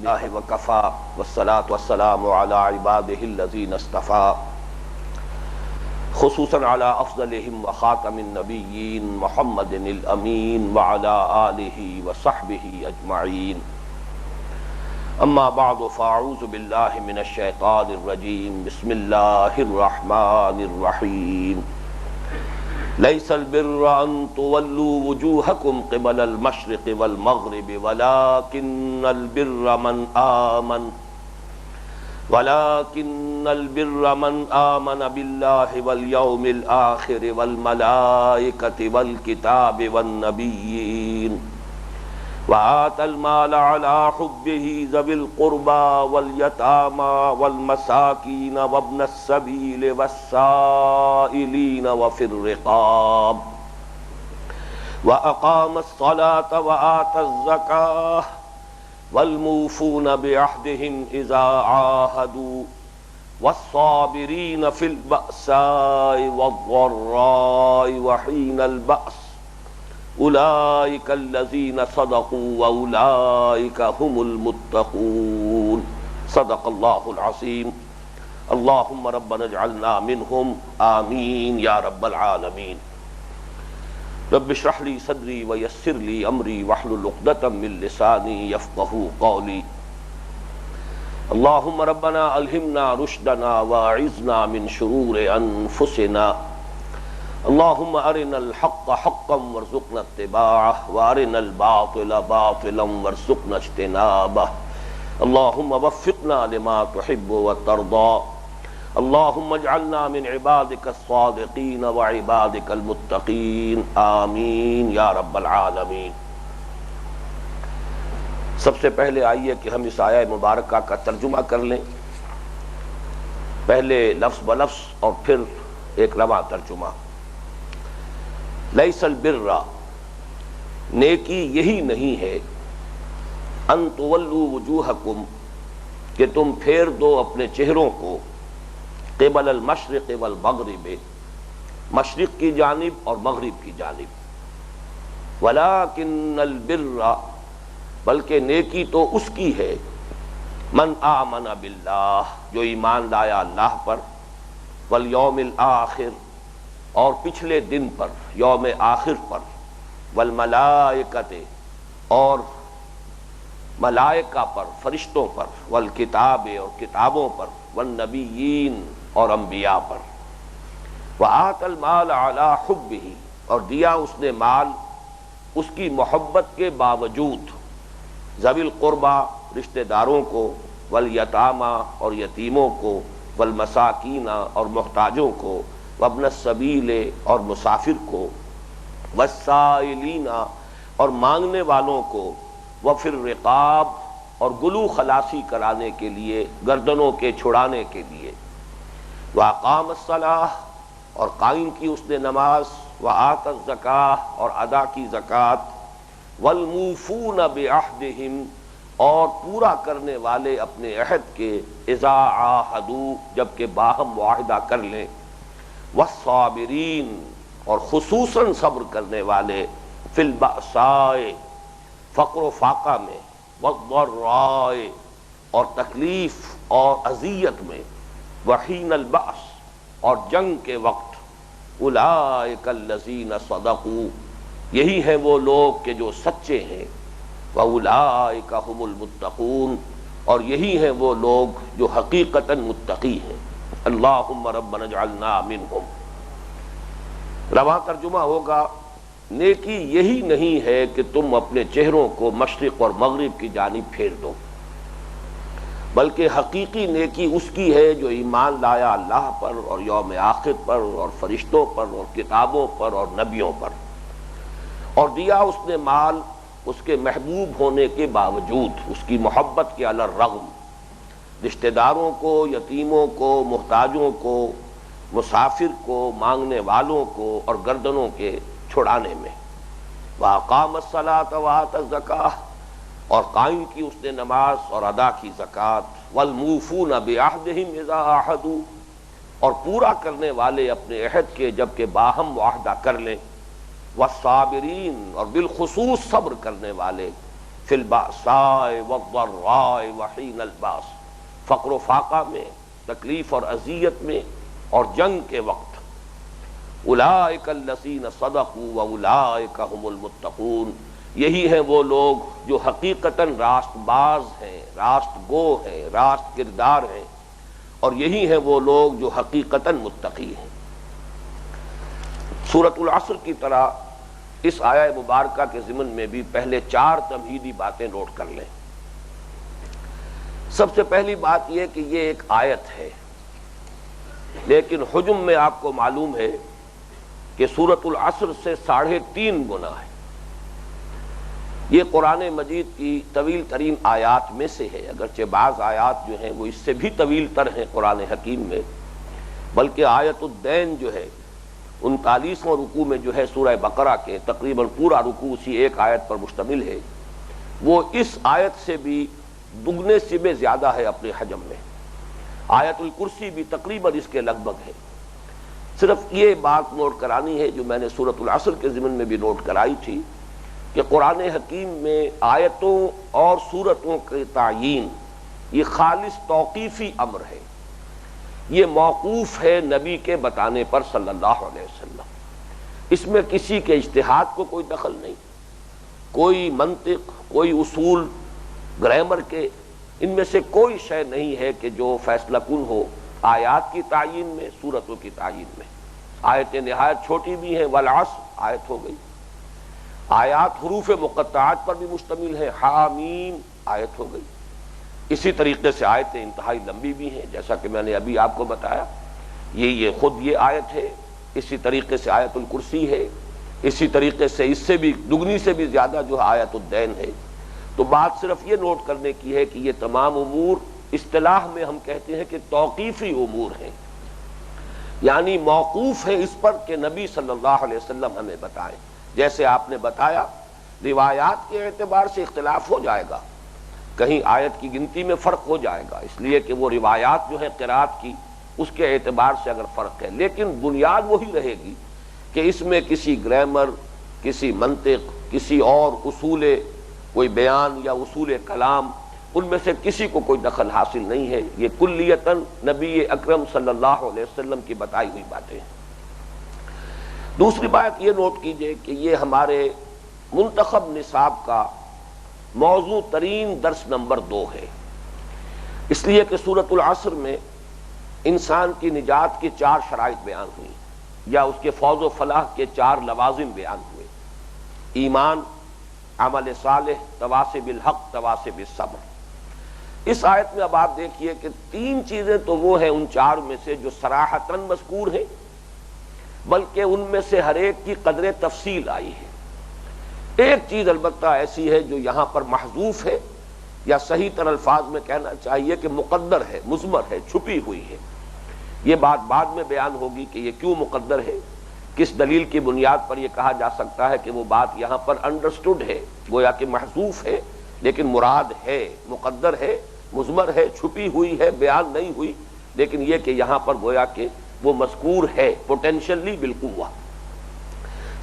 بالله وكفى والصلاة والسلام على عباده الذين اصطفى خصوصا على أفضلهم وخاتم النبيين محمد الأمين وعلى آله وصحبه أجمعين. أما بعد فأعوذ بالله من الشيطان الرجيم. بسم الله الرحمن الرحيم. ليس البر أن تولوا وجوهكم قبل المشرق والمغرب ولكن البر من آمن بالله واليوم الآخر والملائكة والكتاب والنبيين وآتى المال على حبه ذوي القربى واليتامى والمساكين وابن السبيل والسائلين وفي الرقاب وأقام الصلاة وآتى الزكاة والموفون بعهدهم إذا عاهدوا والصابرين في البأساء والضراء وحين البأس أولئك الذين صدقوا وأولئك هم المتقون. صدق الله العظيم. اللهم ربنا اجعلنا منهم آمين يا رب العالمين. رب اشرح لي صدري ويسر لي أمري واحلل عقدة من لساني يفقهوا قولي. اللهم ربنا ألهمنا رشدنا واعذنا من شرور أنفسنا. اللهم أرنا الحق حقا وارزقنا اتباعه وأرنا الباطل باطلا وارزقنا اجتنابه. اللهم وفقنا لما تحب وترضى. اللهم اجعلنا من عبادك الصادقين وعبادك المتقين. آمین یا رب العالمین. سب سے پہلے آئیے کہ ہم اس آیہ مبارکہ کا ترجمہ کر لیں، پہلے لفظ بلفظ اور پھر ایک رواں ترجمہ. لیس البر، نیکی یہی نہیں ہے، ان تولوا وجوہکم، کہ تم پھیر دو اپنے چہروں کو، قبل المشرق والمغرب، مشرق کی جانب اور مغرب کی جانب. ولکن البر، بلکہ نیکی تو اس کی ہے، من آمن باللہ، جو ایمان لایا اللہ پر، والیوم الآخر، اور پچھلے دن پر، یوم آخر پر، والملائکۃ، اور ملائکہ پر، فرشتوں پر، والکتاب، اور کتابوں پر، والنبیین، اور انبیاء پر. وآتى المال على حبہ، اور دیا اس نے مال اس کی محبت کے باوجود، ذوی القربى، رشتہ داروں کو، والیتامى، اور یتیموں کو، والمساکین، اور محتاجوں کو، وابن السبیل، اور مسافر کو، والسائلین، اور مانگنے والوں کو، وفی الرقاب، اور گلو خلاصی کرانے کے لیے، گردنوں کے چھڑانے کے لیے. وأقام الصلاۃ، اور قائم کی اس نے نماز، وآتى الزکاۃ، اور ادا کی زکوٰۃ، والموفون بعہدہم، اور پورا کرنے والے اپنے عہد کے، اذا عاہدوا، جبکہ باہم معاہدہ کر لیں، والصابرین، اور خصوصاً صبر کرنے والے، فی البأساء، فقر و فاقہ میں، والضراء، اور تکلیف اور اذیت میں، وحین البأس، اور جنگ کے وقت. اولئک الذین صدقوا، یہی ہیں وہ لوگ کہ جو سچے ہیں، واولئک هم المتقون، اور یہی ہیں وہ لوگ جو حقیقتاً متقی ہیں. اللہم ربنا اجعلنا منہم. رواں ترجمہ ہوگا، نیکی یہی نہیں ہے کہ تم اپنے چہروں کو مشرق اور مغرب کی جانب پھیر دو، بلکہ حقیقی نیکی اس کی ہے جو ایمان لایا اللہ پر اور یوم آخر پر اور فرشتوں پر اور کتابوں پر اور نبیوں پر، اور دیا اس نے مال اس کے محبوب ہونے کے باوجود، اس کی محبت کے علی الرغم، رشتہ داروں کو، یتیموں کو، محتاجوں کو، مسافر کو، مانگنے والوں کو، اور گردنوں کے چھڑانے میں. وأقام الصلاۃ وآتى الزکاۃ، اور قائم کی اس نے نماز اور ادا کی زکوٰۃ. والموفون بعہدہم اذا عاہدوا، اور پورا کرنے والے اپنے عہد کے جبکہ باہم معاہدہ کر لیں. والصابرین، اور بالخصوص صبر کرنے والے. فی البأساء والضراء وحین الباس، فقر و فاقہ میں، تکلیف اور اذیت میں اور جنگ کے وقت۔ اولئک الذین صدقوا واولئک هم المتقون، یہی ہیں وہ لوگ جو حقیقتاً راست باز ہیں، راست گو ہیں، راست کردار ہیں، اور یہی ہیں وہ لوگ جو حقیقتاً متقی ہیں۔ سورۃ العصر کی طرح اس آیہ مبارکہ کے ضمن میں بھی پہلے 4 تمہیدی باتیں نوٹ کر لیں۔ سب سے پہلی بات یہ کہ یہ ایک آیت ہے، لیکن حجم میں آپ کو معلوم ہے کہ سورۃ العصر سے 3.5 گنا ہے۔ یہ قرآن مجید کی طویل ترین آیات میں سے ہے، اگرچہ بعض آیات جو ہیں وہ اس سے بھی طویل تر ہیں قرآن حکیم میں، بلکہ آیت الدین جو ہے 39واں رکوع میں جو ہے سورہ بقرہ کے تقریباً پورا رکوع اسی ایک آیت پر مشتمل ہے، وہ اس آیت سے بھی دگنے سے بھی زیادہ ہے اپنے حجم میں۔ آیت الکرسی بھی تقریباً اس کے لگ بھگ ہے۔ صرف یہ بات نوٹ کرانی ہے جو میں نے سورۃ العصر کے ضمن میں بھی نوٹ کرائی تھی کہ قرآن حکیم میں آیتوں اور سورتوں کے تعیین یہ خالص توقیفی امر ہے، یہ موقوف ہے نبی کے بتانے پر صلی اللہ علیہ وسلم۔ اس میں کسی کے اجتہاد کو کوئی دخل نہیں، کوئی منطق، کوئی اصول، گرامر کے ان میں سے کوئی شے نہیں ہے کہ جو فیصلہ کن ہو آیات کی تعیین میں، سورتوں کی تعیین میں۔ آیتیں نہایت چھوٹی بھی ہیں، والعصر آیت ہو گئی، آیات حروف مقطعات پر بھی مشتمل ہے، حامیم آیت ہو گئی، اسی طریقے سے آیتیں انتہائی لمبی بھی ہیں جیسا کہ میں نے ابھی آپ کو بتایا، یہ خود یہ آیت ہے، اسی طریقے سے آیت الکرسی ہے، اسی طریقے سے اس سے بھی دگنی سے بھی زیادہ جو آیت الدین ہے۔ تو بات صرف یہ نوٹ کرنے کی ہے کہ یہ تمام امور اصطلاح میں ہم کہتے ہیں کہ توقیفی امور ہیں، یعنی موقوف ہے اس پر کہ نبی صلی اللہ علیہ وسلم ہمیں بتائیں۔ جیسے آپ نے بتایا روایات کے اعتبار سے اختلاف ہو جائے گا، کہیں آیت کی گنتی میں فرق ہو جائے گا، اس لیے کہ وہ روایات جو ہیں قرات کی اس کے اعتبار سے اگر فرق ہے، لیکن بنیاد وہی رہے گی کہ اس میں کسی گرامر، کسی منطق، کسی اور اصول کوئی بیان یا اصول کلام ان میں سے کسی کو کوئی دخل حاصل نہیں ہے، یہ کلیتاً نبی اکرم صلی اللہ علیہ وسلم کی بتائی ہوئی باتیں ہیں۔ دوسری بات یہ نوٹ کیجئے کہ یہ ہمارے منتخب نصاب کا موضوع ترین درس نمبر 2 ہے، اس لیے کہ سورۃ العصر میں انسان کی نجات کی 4 شرائط بیان ہوئی، یا اس کے فوز و فلاح کے 4 لوازم بیان ہوئے: ایمان، عمل صالح، تواصی بالحق، تواصی بالصبر۔ اس آیت میں اب آپ دیکھیے کہ 3 چیزیں تو وہ ہیں ان 4 میں سے جو صراحتاً مذکور ہیں، بلکہ ان میں سے ہر ایک کی قدر تفصیل آئی ہے۔ ایک چیز البتہ ایسی ہے جو یہاں پر محذوف ہے، یا صحیح تر الفاظ میں کہنا چاہیے کہ مقدر ہے، مضمر ہے، چھپی ہوئی ہے۔ یہ بات بعد میں بیان ہوگی کہ یہ کیوں مقدر ہے، کس دلیل کی بنیاد پر یہ کہا جا سکتا ہے کہ وہ بات یہاں پر انڈرسٹوڈ ہے، گویا کہ محذوف ہے، لیکن مراد ہے، مقدر ہے، مضمر ہے، چھپی ہوئی ہے، بیان نہیں ہوئی، لیکن یہ کہ یہاں پر گویا کہ وہ مذکور ہے پوٹینشلی بالقوہ۔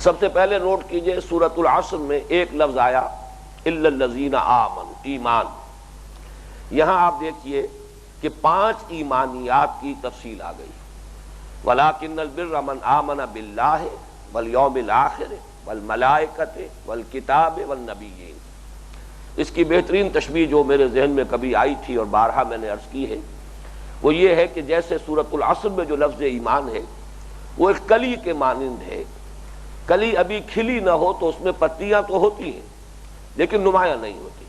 سب سے پہلے نوٹ کیجئے سورۃ العصر میں ایک لفظ آیا الا الذین آمنوا، ایمان۔ یہاں آپ دیکھیے کہ 5 ایمانیات کی تفصیل آ گئی، وَلَٰكِنَّ الْبِرَّ مَنْ آمَنَ بِاللَّهِ وَالْيَوْمِ الْآخِرِ وَالْمَلَائِكَةِ وَالْكِتَابِ وَالنَّبِيِّينَ۔ اس کی بہترین تشبیہ جو میرے ذہن میں کبھی آئی تھی اور بارہا میں نے عرض کی ہے، وہ یہ ہے کہ جیسے سورۃ العصر میں جو لفظ ایمان ہے وہ ایک کلی کے مانند ہے۔ کلی ابھی کھلی نہ ہو تو اس میں پتیاں تو ہوتی ہیں لیکن نمایاں نہیں ہوتی،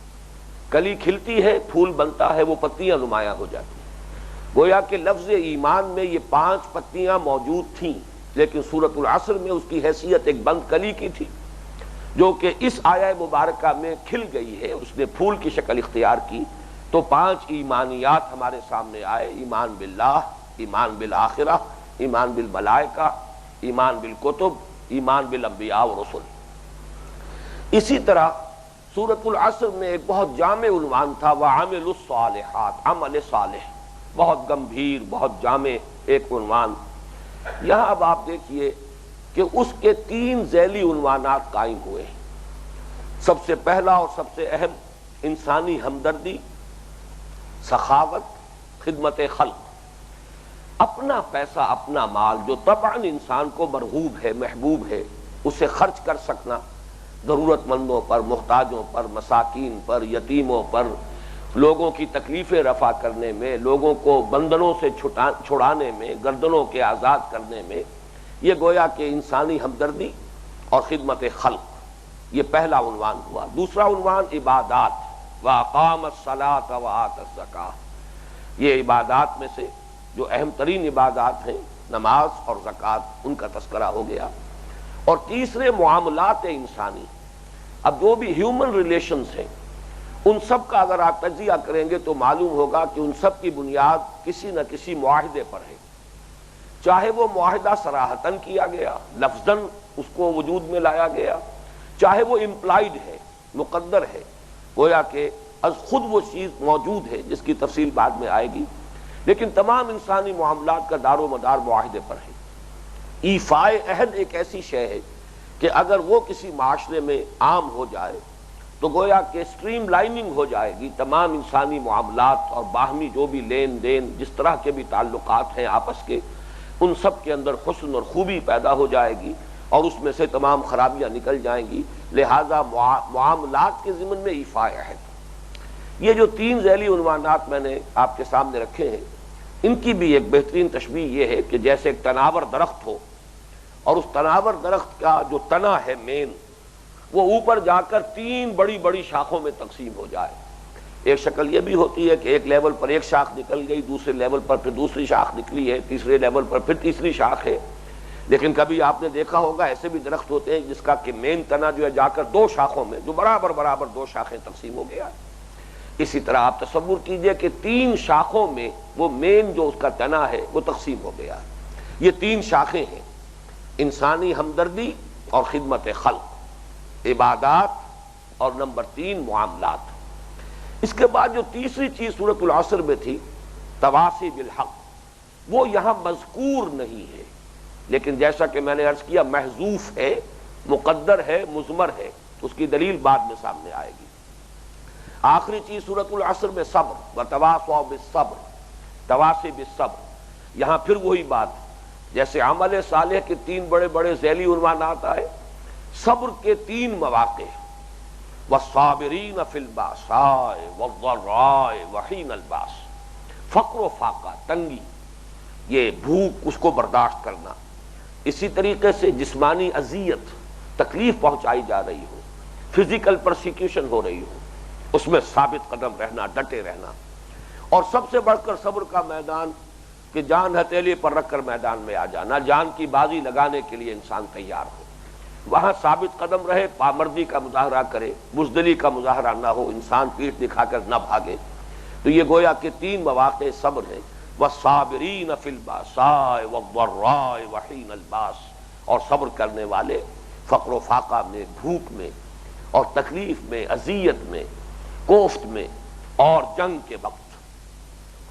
کلی کھلتی ہے، پھول بنتا ہے، وہ پتیاں نمایاں ہو جاتی ہیں۔ گویا کہ لفظ ایمان میں یہ 5 پتیاں موجود تھیں، لیکن سورۃ العصر میں اس کی حیثیت ایک بند کلی کی تھی، جو کہ اس آیہ مبارکہ میں کھل گئی ہے، اس نے پھول کی شکل اختیار کی۔ تو 5 ایمانیات ہمارے سامنے آئے: ایمان باللہ، ایمان بالآخرہ، ایمان بالملائکہ، ایمان بالکتب، ایمان بالانبیاء و رسل۔ اسی طرح سورۃ العصر میں ایک بہت جامع عنوان تھا وَعَمِلُوا الصَّالِحَاتِ، عمل صالح، بہت گمبھیر، بہت جامع ایک عنوان۔ یہاں اب آپ دیکھیے کہ اس کے 3 ذیلی عنوانات قائم ہوئے۔ سب سے پہلا اور سب سے اہم انسانی ہمدردی، سخاوت، خدمت خلق، اپنا پیسہ اپنا مال جو طبعاً انسان کو مرغوب ہے، محبوب ہے، اسے خرچ کر سکنا، ضرورت مندوں پر، محتاجوں پر، مساکین پر، یتیموں پر، لوگوں کی تکلیفیں رفع کرنے میں، لوگوں کو بندنوں سے چھڑانے میں، گردنوں کے آزاد کرنے میں، یہ گویا کہ انسانی ہمدردی اور خدمت خلق، یہ پہلا عنوان ہوا۔ دوسرا عنوان عبادات، وَأَقَامَ الصَّلَاةَ وَآتَى الزَّكَاةَ، یہ عبادات میں سے جو اہم ترین عبادات ہیں نماز اور زکوٰۃ، ان کا تذکرہ ہو گیا۔ اور تیسرے معاملات انسانی، اب جو بھی ہیومن ریلیشنز ہیں ان سب کا اگر آپ تجزیہ کریں گے تو معلوم ہوگا کہ ان سب کی بنیاد کسی نہ کسی معاہدے پر ہے، چاہے وہ معاہدہ صراحتاً کیا گیا، لفظاً اس کو وجود میں لایا گیا، چاہے وہ امپلائڈ ہے، مقدر ہے، گویا کہ از خود وہ چیز موجود ہے جس کی تفصیل بعد میں آئے گی، لیکن تمام انسانی معاملات کا دار و مدار معاہدے پر ہے۔ ایفائے عہد ایک ایسی شے ہے کہ اگر وہ کسی معاشرے میں عام ہو جائے تو گویا کہ اسٹریم لائننگ ہو جائے گی، تمام انسانی معاملات اور باہمی جو بھی لین دین، جس طرح کے بھی تعلقات ہیں آپس کے، ان سب کے اندر حسن اور خوبی پیدا ہو جائے گی اور اس میں سے تمام خرابیاں نکل جائیں گی۔ لہذا معاملات کے ضمن میں ایفائے عہد، یہ جو تین ذیلی عنوانات میں نے آپ کے سامنے رکھے ہیں، ان کی بھی ایک بہترین تشبیہ یہ ہے کہ جیسے ایک تناور درخت ہو اور اس تناور درخت کا جو تنا ہے مین، وہ اوپر جا کر تین بڑی بڑی شاخوں میں تقسیم ہو جائے۔ ایک شکل یہ بھی ہوتی ہے کہ ایک لیول پر ایک شاخ نکل گئی، دوسرے لیول پر پھر دوسری شاخ نکلی ہے، تیسرے لیول پر پھر تیسری شاخ ہے، لیکن کبھی آپ نے دیکھا ہوگا ایسے بھی درخت ہوتے ہیں جس کا کہ مین تنا جو ہے جا کر دو شاخوں میں، جو برابر برابر دو شاخیں تقسیم ہو گیا۔ اسی طرح آپ تصور کیجئے کہ تین شاخوں میں وہ مین جو اس کا تنا ہے وہ تقسیم ہو گیا۔ یہ تین شاخیں ہیں، انسانی ہمدردی اور خدمت خلق، عبادات اور نمبر تین معاملات۔ اس کے بعد جو تیسری چیز سورۃ العصر میں تھی، تواصی بالحق، وہ یہاں مذکور نہیں ہے، لیکن جیسا کہ میں نے عرض کیا محذوف ہے، مقدر ہے، مضمر ہے، اس کی دلیل بعد میں سامنے آئے گی۔ آخری چیز سورۃ العصر میں صبر، وتواصوا بالصبر، تواصی بالصبر، یہاں پھر وہی بات جیسے عمل صالح کے تین بڑے بڑے ذیلی عنوانات آئے، صبر کے تین مواقع، والصابرین فی الباساء والضراء وحین الباس، فقر و فاقہ، تنگی، یہ بھوک، اس کو برداشت کرنا، اسی طریقے سے جسمانی اذیت، تکلیف پہنچائی جا رہی ہو، فزیکل پرسیکیوشن ہو رہی ہو، اس میں ثابت قدم رہنا، ڈٹے رہنا، اور سب سے بڑھ کر صبر کا میدان کہ جان ہتھیلی پر رکھ کر میدان میں آ جانا، جان کی بازی لگانے کے لیے انسان تیار ہو، وہاں ثابت قدم رہے، پامردی کا مظاہرہ کرے، بزدلی کا مظاہرہ نہ ہو، انسان پیٹھ دکھا کر نہ بھاگے۔ تو یہ گویا کہ تین مواقع صبر ہے، والصابرین فی الباساء والضراء وحین الباس، اور صبر کرنے والے فقر و فاقہ میں، بھوک میں اور تکلیف میں، اذیت میں، کوفت میں اور جنگ کے وقت۔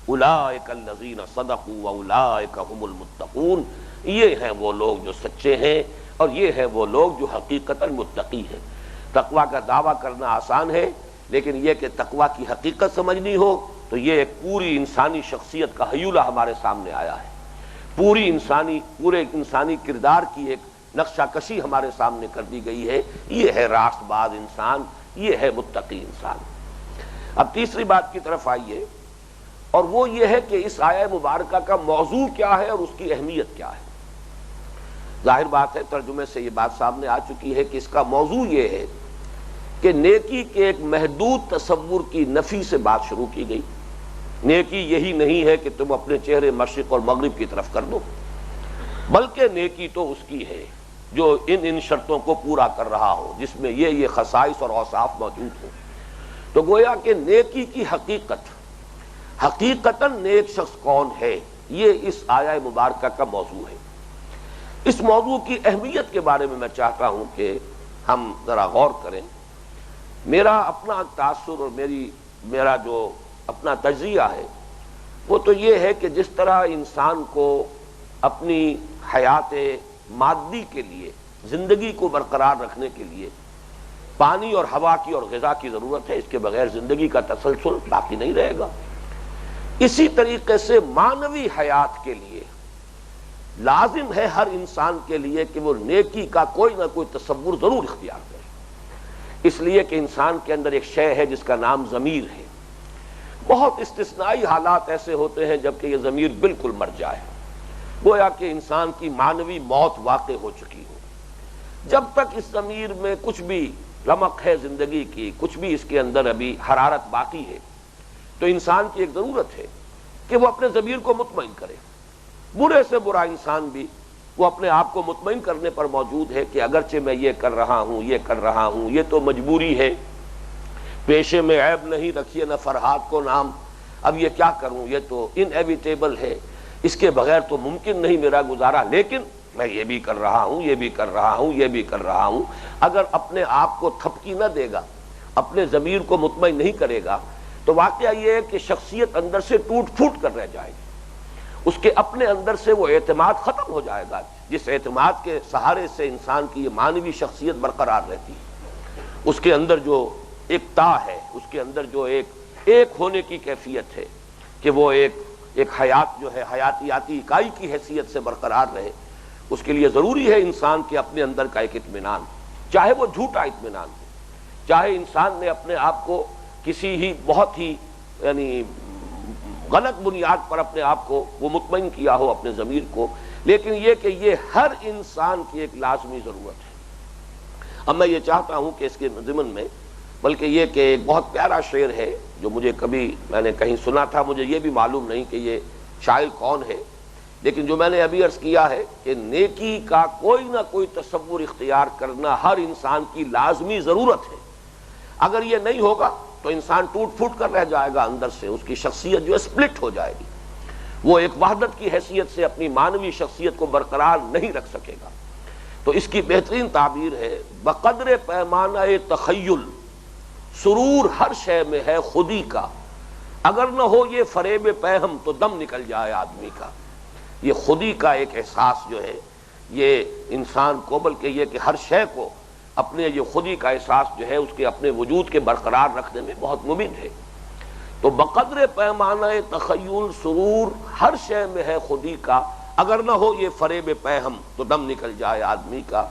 اولئک الذین صدقوا واولئک هم المتقون، یہ ہیں وہ لوگ جو سچے ہیں اور یہ ہیں وہ لوگ جو حقیقتاً متقی ہیں۔ تقویٰ کا دعویٰ کرنا آسان ہے، لیکن یہ کہ تقویٰ کی حقیقت سمجھنی ہو تو یہ ایک پوری انسانی شخصیت کا حیولہ ہمارے سامنے آیا ہے، پورے انسانی کردار کی ایک نقشہ کشی ہمارے سامنے کر دی گئی ہے۔ یہ ہے راست باز انسان، یہ ہے متقی انسان۔ اب تیسری بات کی طرف آئیے، اور وہ یہ ہے کہ اس آیہ مبارکہ کا موضوع کیا ہے اور اس کی اہمیت کیا ہے۔ ظاہر بات ہے، ترجمے سے یہ بات سامنے آ چکی ہے کہ اس کا موضوع یہ ہے کہ نیکی کے ایک محدود تصور کی نفی سے بات شروع کی گئی۔ نیکی یہی نہیں ہے کہ تم اپنے چہرے مشرق اور مغرب کی طرف کر دو، بلکہ نیکی تو اس کی ہے جو ان شرطوں کو پورا کر رہا ہو، جس میں یہ خصائص اور اوصاف موجود ہوں۔ تو گویا کہ نیکی کی حقیقتاً نیک شخص کون ہے، یہ اس آیہ مبارکہ کا موضوع ہے۔ اس موضوع کی اہمیت کے بارے میں میں چاہتا ہوں کہ ہم ذرا غور کریں۔ میرا اپنا تاثر اور میرا جو اپنا تجزیہ ہے وہ تو یہ ہے کہ جس طرح انسان کو اپنی حیات مادی کے لیے، زندگی کو برقرار رکھنے کے لیے پانی اور ہوا کی اور غذا کی ضرورت ہے، اس کے بغیر زندگی کا تسلسل باقی نہیں رہے گا۔ اسی طریقے سے معنوی حیات کے لیے لازم ہے ہر انسان کے لیے کہ وہ نیکی کا کوئی نہ کوئی تصور ضرور اختیار کرے، اس لیے کہ انسان کے اندر ایک شے ہے جس کا نام ضمیر ہے۔ بہت استثنائی حالات ایسے ہوتے ہیں جبکہ یہ ضمیر بالکل مر جائے، گویا کہ انسان کی معنوی موت واقع ہو چکی ہو۔ جب تک اس ضمیر میں کچھ بھی رمق ہے زندگی کی، کچھ بھی اس کے اندر ابھی حرارت باقی ہے، تو انسان کی ایک ضرورت ہے کہ وہ اپنے ضمیر کو مطمئن کرے۔ برے سے برا انسان بھی وہ اپنے آپ کو مطمئن کرنے پر موجود ہے کہ اگرچہ میں یہ کر رہا ہوں، یہ کر رہا ہوں، یہ تو مجبوری ہے، پیشے میں عیب نہیں رکھیے نہ فرہاد کو نام، اب یہ کیا کروں، یہ تو انایویٹیبل ہے، اس کے بغیر تو ممکن نہیں میرا گزارا، لیکن میں یہ بھی کر رہا ہوں، یہ بھی کر رہا ہوں، یہ بھی کر رہا ہوں۔ اگر اپنے آپ کو تھپکی نہ دے گا، اپنے ضمیر کو مطمئن نہیں کرے گا، تو واقعہ یہ ہے کہ شخصیت اندر سے ٹوٹ پھوٹ کر رہ جائے گی، اس کے اپنے اندر سے وہ اعتماد ختم ہو جائے گا، جس اعتماد کے سہارے سے انسان کی یہ معنوی شخصیت برقرار رہتی ہے۔ اس کے اندر جو ایک تا ہے، اس کے اندر جو ایک ہونے کی کیفیت ہے کہ وہ ایک حیات جو ہے حیاتیاتی اکائی کی حیثیت سے برقرار رہے، اس کے لیے ضروری ہے انسان کے اپنے اندر کا ایک اطمینان، چاہے وہ جھوٹا اطمینان ہو، چاہے انسان نے اپنے آپ کو کسی ہی بہت ہی یعنی غلط بنیاد پر اپنے آپ کو وہ مطمئن کیا ہو اپنے ضمیر کو، لیکن یہ کہ یہ ہر انسان کی ایک لازمی ضرورت ہے۔ اب میں یہ چاہتا ہوں کہ اس کے ضمن میں بلکہ یہ کہ ایک بہت پیارا شعر ہے جو مجھے کبھی میں نے کہیں سنا تھا، مجھے یہ بھی معلوم نہیں کہ یہ شاعر کون ہے، لیکن جو میں نے ابھی عرض کیا ہے کہ نیکی کا کوئی نہ کوئی تصور اختیار کرنا ہر انسان کی لازمی ضرورت ہے۔ اگر یہ نہیں ہوگا تو انسان ٹوٹ پھوٹ کر رہ جائے گا، اندر سے اس کی شخصیت جو سپلٹ ہو جائے گی، وہ ایک وحدت کی حیثیت سے اپنی معنوی شخصیت کو برقرار نہیں رکھ سکے گا۔ تو اس کی بہترین تعبیر ہے بقدر پیمانہ تخیل سرور ہر شے میں ہے خودی کا، اگر نہ ہو یہ فریب پہم تو دم نکل جائے آدمی کا۔ یہ خودی کا ایک احساس جو ہے یہ انسان کو، بلکہ یہ کہ ہر شے کو اپنے یہ خودی کا احساس جو ہے اس کے اپنے وجود کے برقرار رکھنے میں بہت مفید ہے۔ تو بقدر پیمانہ تخیل سرور ہر شے میں ہے خودی کا، اگر نہ ہو یہ فریب پہم تو دم نکل جائے آدمی کا۔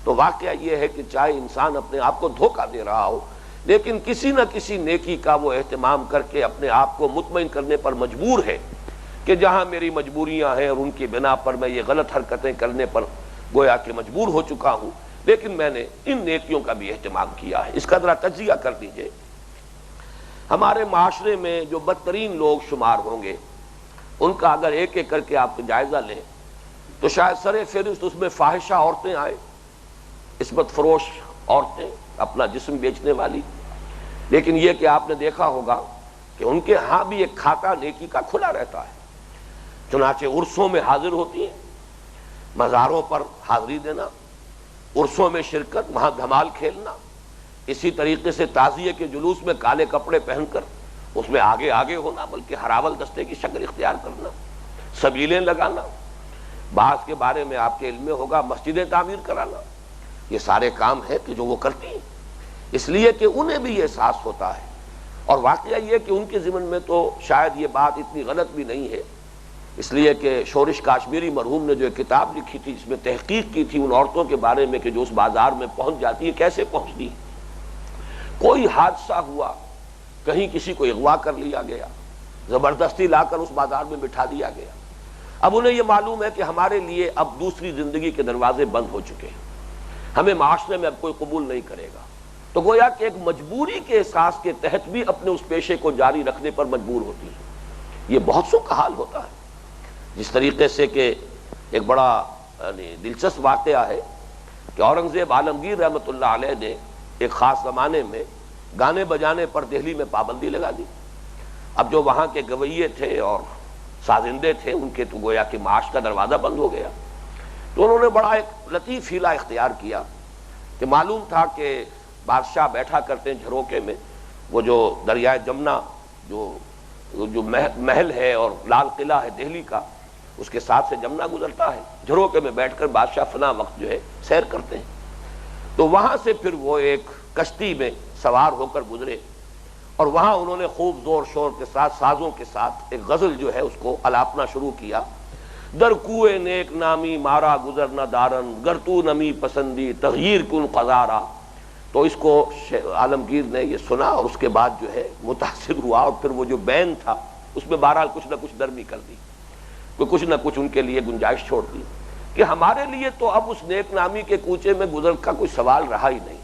تو واقعہ یہ ہے کہ چاہے انسان اپنے آپ کو دھوکہ دے رہا ہو، لیکن کسی نہ کسی نیکی کا وہ اہتمام کر کے اپنے آپ کو مطمئن کرنے پر مجبور ہے کہ جہاں میری مجبوریاں ہیں اور ان کی بنا پر میں یہ غلط حرکتیں کرنے پر گویا کہ مجبور ہو چکا ہوں، لیکن میں نے ان نیکیوں کا بھی اہتمام کیا ہے۔ اس کا ذرا تجزیہ کر دیجئے۔ ہمارے معاشرے میں جو بدترین لوگ شمار ہوں گے ان کا اگر ایک ایک کر کے آپ جائزہ لیں تو شاید سر فہرست اس میں فاحشہ عورتیں آئیں، عصمت فروش عورتیں، اپنا جسم بیچنے والی، لیکن یہ کہ آپ نے دیکھا ہوگا کہ ان کے ہاں بھی ایک کھاتا نیکی کا کھلا رہتا ہے، چنانچہ عرسوں میں حاضر ہوتی ہیں، مزاروں پر حاضری دینا، عرسوں میں شرکت، وہاں دھمال کھیلنا، اسی طریقے سے تعزیے کے جلوس میں کالے کپڑے پہن کر اس میں آگے آگے ہونا، بلکہ ہراول دستے کی شکل اختیار کرنا، سبیلیں لگانا، بعض کے بارے میں آپ کے علم میں ہوگا مسجدیں تعمیر کرانا، یہ سارے کام ہیں کہ جو وہ کرتی ہیں، اس لیے کہ انہیں بھی یہ احساس ہوتا ہے۔ اور واقعہ یہ کہ ان کے ضمن میں تو شاید یہ بات اتنی غلط بھی نہیں ہے، اس لیے کہ شورش کاشمیری مرحوم نے جو ایک کتاب لکھی تھی جس میں تحقیق کی تھی ان عورتوں کے بارے میں کہ جو اس بازار میں پہنچ جاتی ہیں کیسے پہنچتی ہیں۔ کوئی حادثہ ہوا، کہیں کسی کو اغوا کر لیا گیا، زبردستی لا کر اس بازار میں بٹھا دیا گیا، اب انہیں یہ معلوم ہے کہ ہمارے لیے اب دوسری زندگی کے دروازے بند ہو چکے ہیں، ہمیں معاشرے میں اب کوئی قبول نہیں کرے گا، تو گویا کہ ایک مجبوری کے احساس کے تحت بھی اپنے اس پیشے کو جاری رکھنے پر مجبور ہوتی ہے۔ یہ بہت سو کا حال ہوتا ہے، جس طریقے سے کہ ایک بڑا دلچسپ واقعہ ہے کہ اورنگزیب عالمگیر رحمۃ اللہ علیہ نے ایک خاص زمانے میں گانے بجانے پر دہلی میں پابندی لگا دی۔ اب جو وہاں کے گویے تھے اور سازندے تھے ان کے تو گویا کہ معاش کا دروازہ بند ہو گیا، تو انہوں نے بڑا ایک لطیف ہیلا اختیار کیا کہ معلوم تھا کہ بادشاہ بیٹھا کرتے ہیں جھروکے میں، وہ جو دریائے جمنا جو محل ہے اور لال قلعہ ہے دہلی کا، اس کے ساتھ سے جمنا گزرتا ہے، جھروکے میں بیٹھ کر بادشاہ فنا وقت جو ہے سیر کرتے ہیں۔ تو وہاں سے پھر وہ ایک کشتی میں سوار ہو کر گزرے اور وہاں انہوں نے خوب زور شور کے ساتھ سازوں کے ساتھ ایک غزل جو ہے اس کو الاپنا شروع کیا. در کوئے نیک نامی مارا گزر نہ دارن گر تو نمی پسندی تغییر کن قزارا. تو اس کو عالمگیر نے یہ سنا اور اس کے بعد جو ہے متاثر ہوا اور پھر وہ جو بین تھا اس میں بہرحال کچھ نہ کچھ نرمی کر دی, کچھ نہ کچھ ان کے لیے گنجائش چھوڑ دی کہ ہمارے لیے تو اب اس نیک نامی کے کوچے میں گزر کا کوئی سوال رہا ہی نہیں.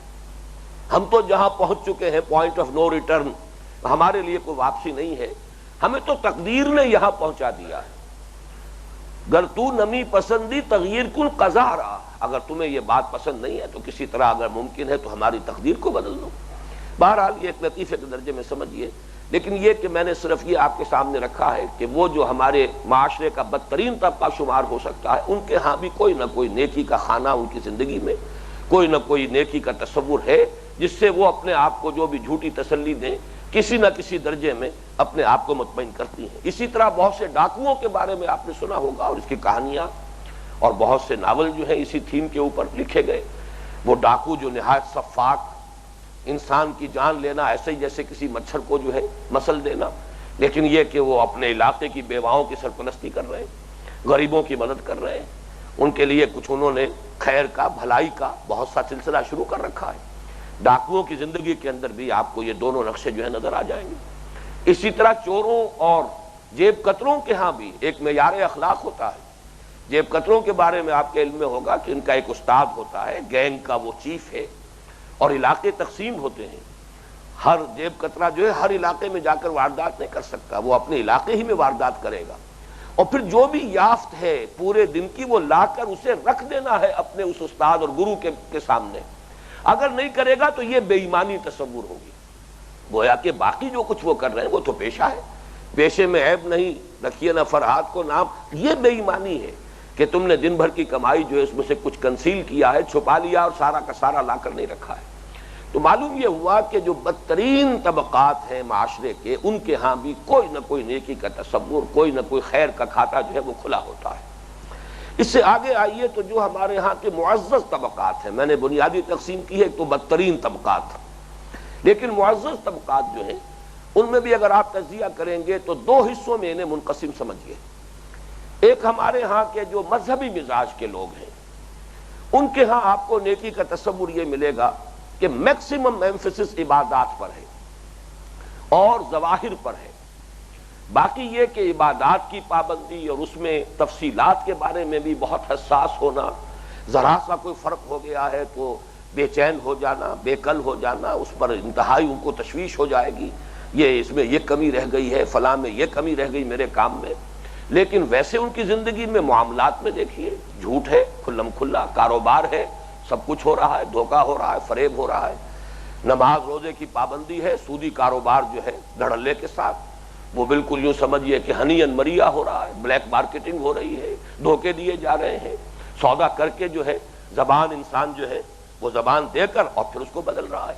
ہم تو جہاں پہنچ چکے ہیں پوائنٹ آف نو ریٹرن, ہمارے لیے کوئی واپسی نہیں ہے. ہمیں تو تقدیر نے یہاں پہنچا دیا ہے. گر تو نمی پسندی تغییر کن قزارا, اگر تمہیں یہ بات پسند نہیں ہے تو کسی طرح اگر ممکن ہے تو ہماری تقدیر کو بدل دو. بہرحال یہ ایک لطیفے کے درجے میں سمجھیے, لیکن یہ کہ میں نے صرف یہ آپ کے سامنے رکھا ہے کہ وہ جو ہمارے معاشرے کا بدترین طبقہ شمار ہو سکتا ہے, ان کے ہاں بھی کوئی نہ کوئی نیکی کا خانہ ان کی زندگی میں, کوئی نہ کوئی نیکی کا تصور ہے جس سے وہ اپنے آپ کو جو بھی جھوٹی تسلی دیں کسی نہ کسی درجے میں اپنے آپ کو مطمئن کرتی ہیں. اسی طرح بہت سے ڈاکوؤں کے بارے میں آپ نے سنا ہوگا اور اس کی کہانیاں اور بہت سے ناول جو ہیں اسی تھیم کے اوپر لکھے گئے. وہ ڈاکو جو نہایت شفاق, انسان کی جان لینا ایسے ہی جیسے کسی مچھر کو جو ہے مسل دینا, لیکن یہ کہ وہ اپنے علاقے کی بیواؤں کی سرپرستی کر رہے ہیں, غریبوں کی مدد کر رہے ہیں, ان کے لیے کچھ انہوں نے خیر کا بھلائی کا بہت سا سلسلہ شروع کر رکھا ہے. ڈاکوؤں کی زندگی کے اندر بھی آپ کو یہ دونوں نقشے جو ہے نظر آ جائیں گے. اسی طرح چوروں اور جیب کتروں کے ہاں بھی ایک معیار اخلاق ہوتا ہے. جیب کتروں کے بارے میں آپ کے علم میں ہوگا کہ ان کا ایک استاد ہوتا ہے, گینگ کا وہ چیف ہے, اور علاقے تقسیم ہوتے ہیں. ہر جیب کترا جو ہے ہر علاقے میں جا کر واردات نہیں کر سکتا, وہ اپنے علاقے ہی میں واردات کرے گا, اور پھر جو بھی یافت ہے پورے دن کی وہ لا کر اسے رکھ دینا ہے اپنے اس استاد اور گرو کے سامنے. اگر نہیں کرے گا تو یہ بے ایمانی تصور ہوگی. گویا کہ باقی جو کچھ وہ کر رہے ہیں وہ تو پیشہ ہے, پیشے میں عیب نہیں, رکھیے نہ فرحات کو نام. یہ بے ایمانی ہے کہ تم نے دن بھر کی کمائی جو ہے اس میں سے کچھ کنسیل کیا ہے, چھپا لیا اور سارا کا سارا لا کر نہیں رکھا ہے. تو معلوم یہ ہوا کہ جو بدترین طبقات ہیں معاشرے کے, ان کے ہاں بھی کوئی نہ کوئی نیکی کا تصور, کوئی نہ کوئی خیر کا کھاتا جو ہے وہ کھلا ہوتا ہے. اس سے آگے آئیے تو جو ہمارے ہاں کے معزز طبقات ہیں, میں نے بنیادی تقسیم کی ہے تو بدترین طبقات, لیکن معزز طبقات جو ہیں ان میں بھی اگر آپ تجزیہ کریں گے تو دو حصوں میں انہیں منقسم سمجھیے. ایک ہمارے ہاں کے جو مذہبی مزاج کے لوگ ہیں, ان کے ہاں آپ کو نیکی کا تصور یہ ملے گا کہ میکسیمم ایمفیسس عبادات پر ہے اور ظواہر پر ہے. باقی یہ کہ عبادات کی پابندی اور اس میں تفصیلات کے بارے میں بھی بہت حساس ہونا, ذرا سا کوئی فرق ہو گیا ہے تو بے چین ہو جانا, بے کل ہو جانا, اس پر انتہائی ان کو تشویش ہو جائے گی, یہ اس میں یہ کمی رہ گئی ہے, فلاں میں یہ کمی رہ گئی میرے کام میں. لیکن ویسے ان کی زندگی میں معاملات میں دیکھیے جھوٹ ہے کھلم کھلا, کاروبار ہے, سب کچھ ہو رہا ہے, دھوکہ ہو رہا ہے, فریب ہو رہا ہے. نماز روزے کی پابندی ہے, سودی کاروبار جو ہے دھڑلے کے ساتھ, وہ بالکل یوں سمجھیے کہ ہنی ان مریا ہو رہا ہے, بلیک مارکیٹنگ ہو رہی ہے, دھوکے دیے جا رہے ہیں, سودا کر کے جو ہے زبان انسان جو ہے وہ زبان دے کر اور پھر اس کو بدل رہا ہے.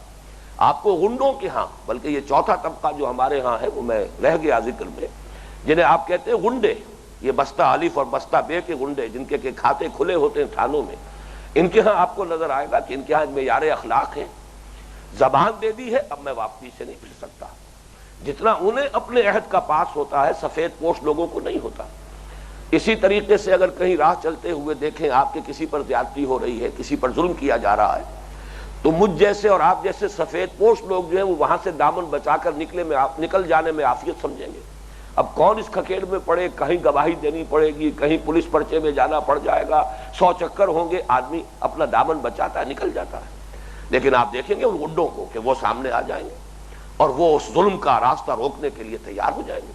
آپ کو غنڈوں کے ہاں, بلکہ یہ چوتھا طبقہ جو ہمارے ہاں ہے وہ میں رہ گیا ذکر میں, جنہیں آپ کہتے ہیں غنڈے, یہ بستہ الف اور بستہ بے کے غنڈے جن کے کھاتے کھلے ہوتے ہیں تھانوں میں, ان کے ہاں آپ کو نظر آئے گا کہ ان کے ہاں معیار اخلاق ہے. زبان دے دی ہے, اب میں واپسی سے نہیں پھر سکتا. جتنا انہیں اپنے عہد کا پاس ہوتا ہے سفید پوش لوگوں کو نہیں ہوتا. اسی طریقے سے اگر کہیں راہ چلتے ہوئے دیکھیں آپ کے کسی پر زیادتی ہو رہی ہے, کسی پر ظلم کیا جا رہا ہے, تو مجھ جیسے اور آپ جیسے سفید پوش لوگ جو ہیں وہ وہاں سے دامن بچا کر نکل جانے میں عافیت سمجھیں گے. اب کون اس کھکیڑ میں پڑے, کہیں گواہی دینی پڑے گی, کہیں پولیس پرچے میں جانا پڑ جائے گا, 100 چکر ہوں گے, آدمی اپنا دامن بچاتا ہے, نکل جاتا ہے. لیکن آپ دیکھیں گے ان گڈوں کو کہ وہ سامنے آ جائیں گے اور وہ اس ظلم کا راستہ روکنے کے لیے تیار ہو جائیں گے.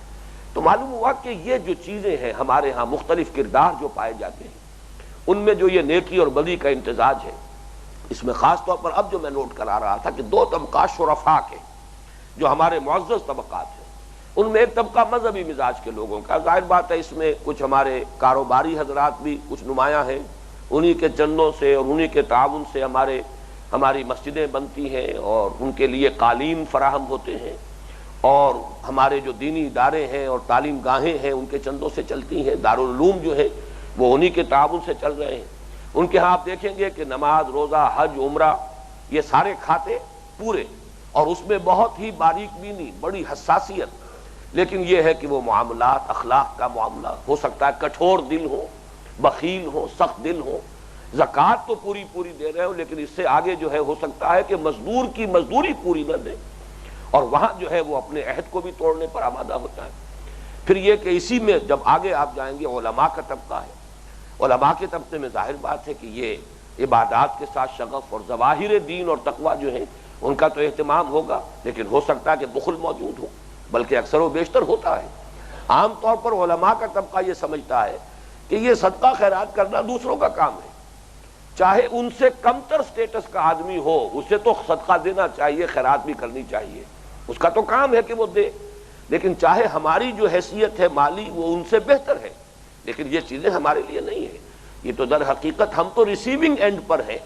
تو معلوم ہوا کہ یہ جو چیزیں ہیں ہمارے ہاں مختلف کردار جو پائے جاتے ہیں, ان میں جو یہ نیکی اور بدی کا امتزاج ہے, اس میں خاص طور پر اب جو میں نوٹ کرا رہا تھا کہ دو طبقات شرفاء کے جو ہمارے معزز طبقات ہیں, ان میں ایک طبقہ مذہبی مزاج کے لوگوں کا, ظاہر بات ہے اس میں کچھ ہمارے کاروباری حضرات بھی کچھ نمایاں ہیں, انہی کے چندوں سے اور انہی کے تعاون سے ہماری مسجدیں بنتی ہیں اور ان کے لیے قالین فراہم ہوتے ہیں, اور ہمارے جو دینی ادارے ہیں اور تعلیم گاہیں ہیں ان کے چندوں سے چلتی ہیں, دارالعلوم جو ہے وہ انہی کے تعاون سے چل رہے ہیں. ان کے ہاں آپ دیکھیں گے کہ نماز, روزہ, حج, عمرہ یہ سارے کھاتے پورے، اور اس میں بہت ہی باریک بینی، بڑی حساسیت، لیکن یہ ہے کہ وہ معاملات اخلاق کا معاملہ ہو سکتا ہے کٹھور دل ہو، بخیل ہو، سخت دل ہو، زکوٰۃ تو پوری پوری دے رہے ہو لیکن اس سے آگے جو ہے ہو سکتا ہے کہ مزدور کی مزدوری پوری نہ دے، اور وہاں جو ہے وہ اپنے عہد کو بھی توڑنے پر آمادہ ہوتا ہے۔ پھر یہ کہ اسی میں جب آگے آپ جائیں گے علماء کا طبقہ ہے، علماء کے طبقے میں ظاہر بات ہے کہ یہ عبادات کے ساتھ شغف اور ظواہر دین اور تقویٰ جو ہے ان کا تو اہتمام ہوگا، لیکن ہو سکتا ہے کہ بخل موجود ہو، بلکہ اکثر و بیشتر ہوتا ہے۔ عام طور پر علماء کا طبقہ یہ سمجھتا ہے کہ یہ صدقہ خیرات کرنا دوسروں کا کام ہے، چاہے ان سے کمتر سٹیٹس کا آدمی ہو اسے تو صدقہ دینا چاہیے، خیرات بھی کرنی چاہیے، اس کا تو کام ہے کہ وہ دے، لیکن چاہے ہماری جو حیثیت ہے مالی وہ ان سے بہتر ہے، لیکن یہ چیزیں ہمارے لیے نہیں ہیں، یہ تو در حقیقت ہم تو ریسیونگ اینڈ پر ہیں،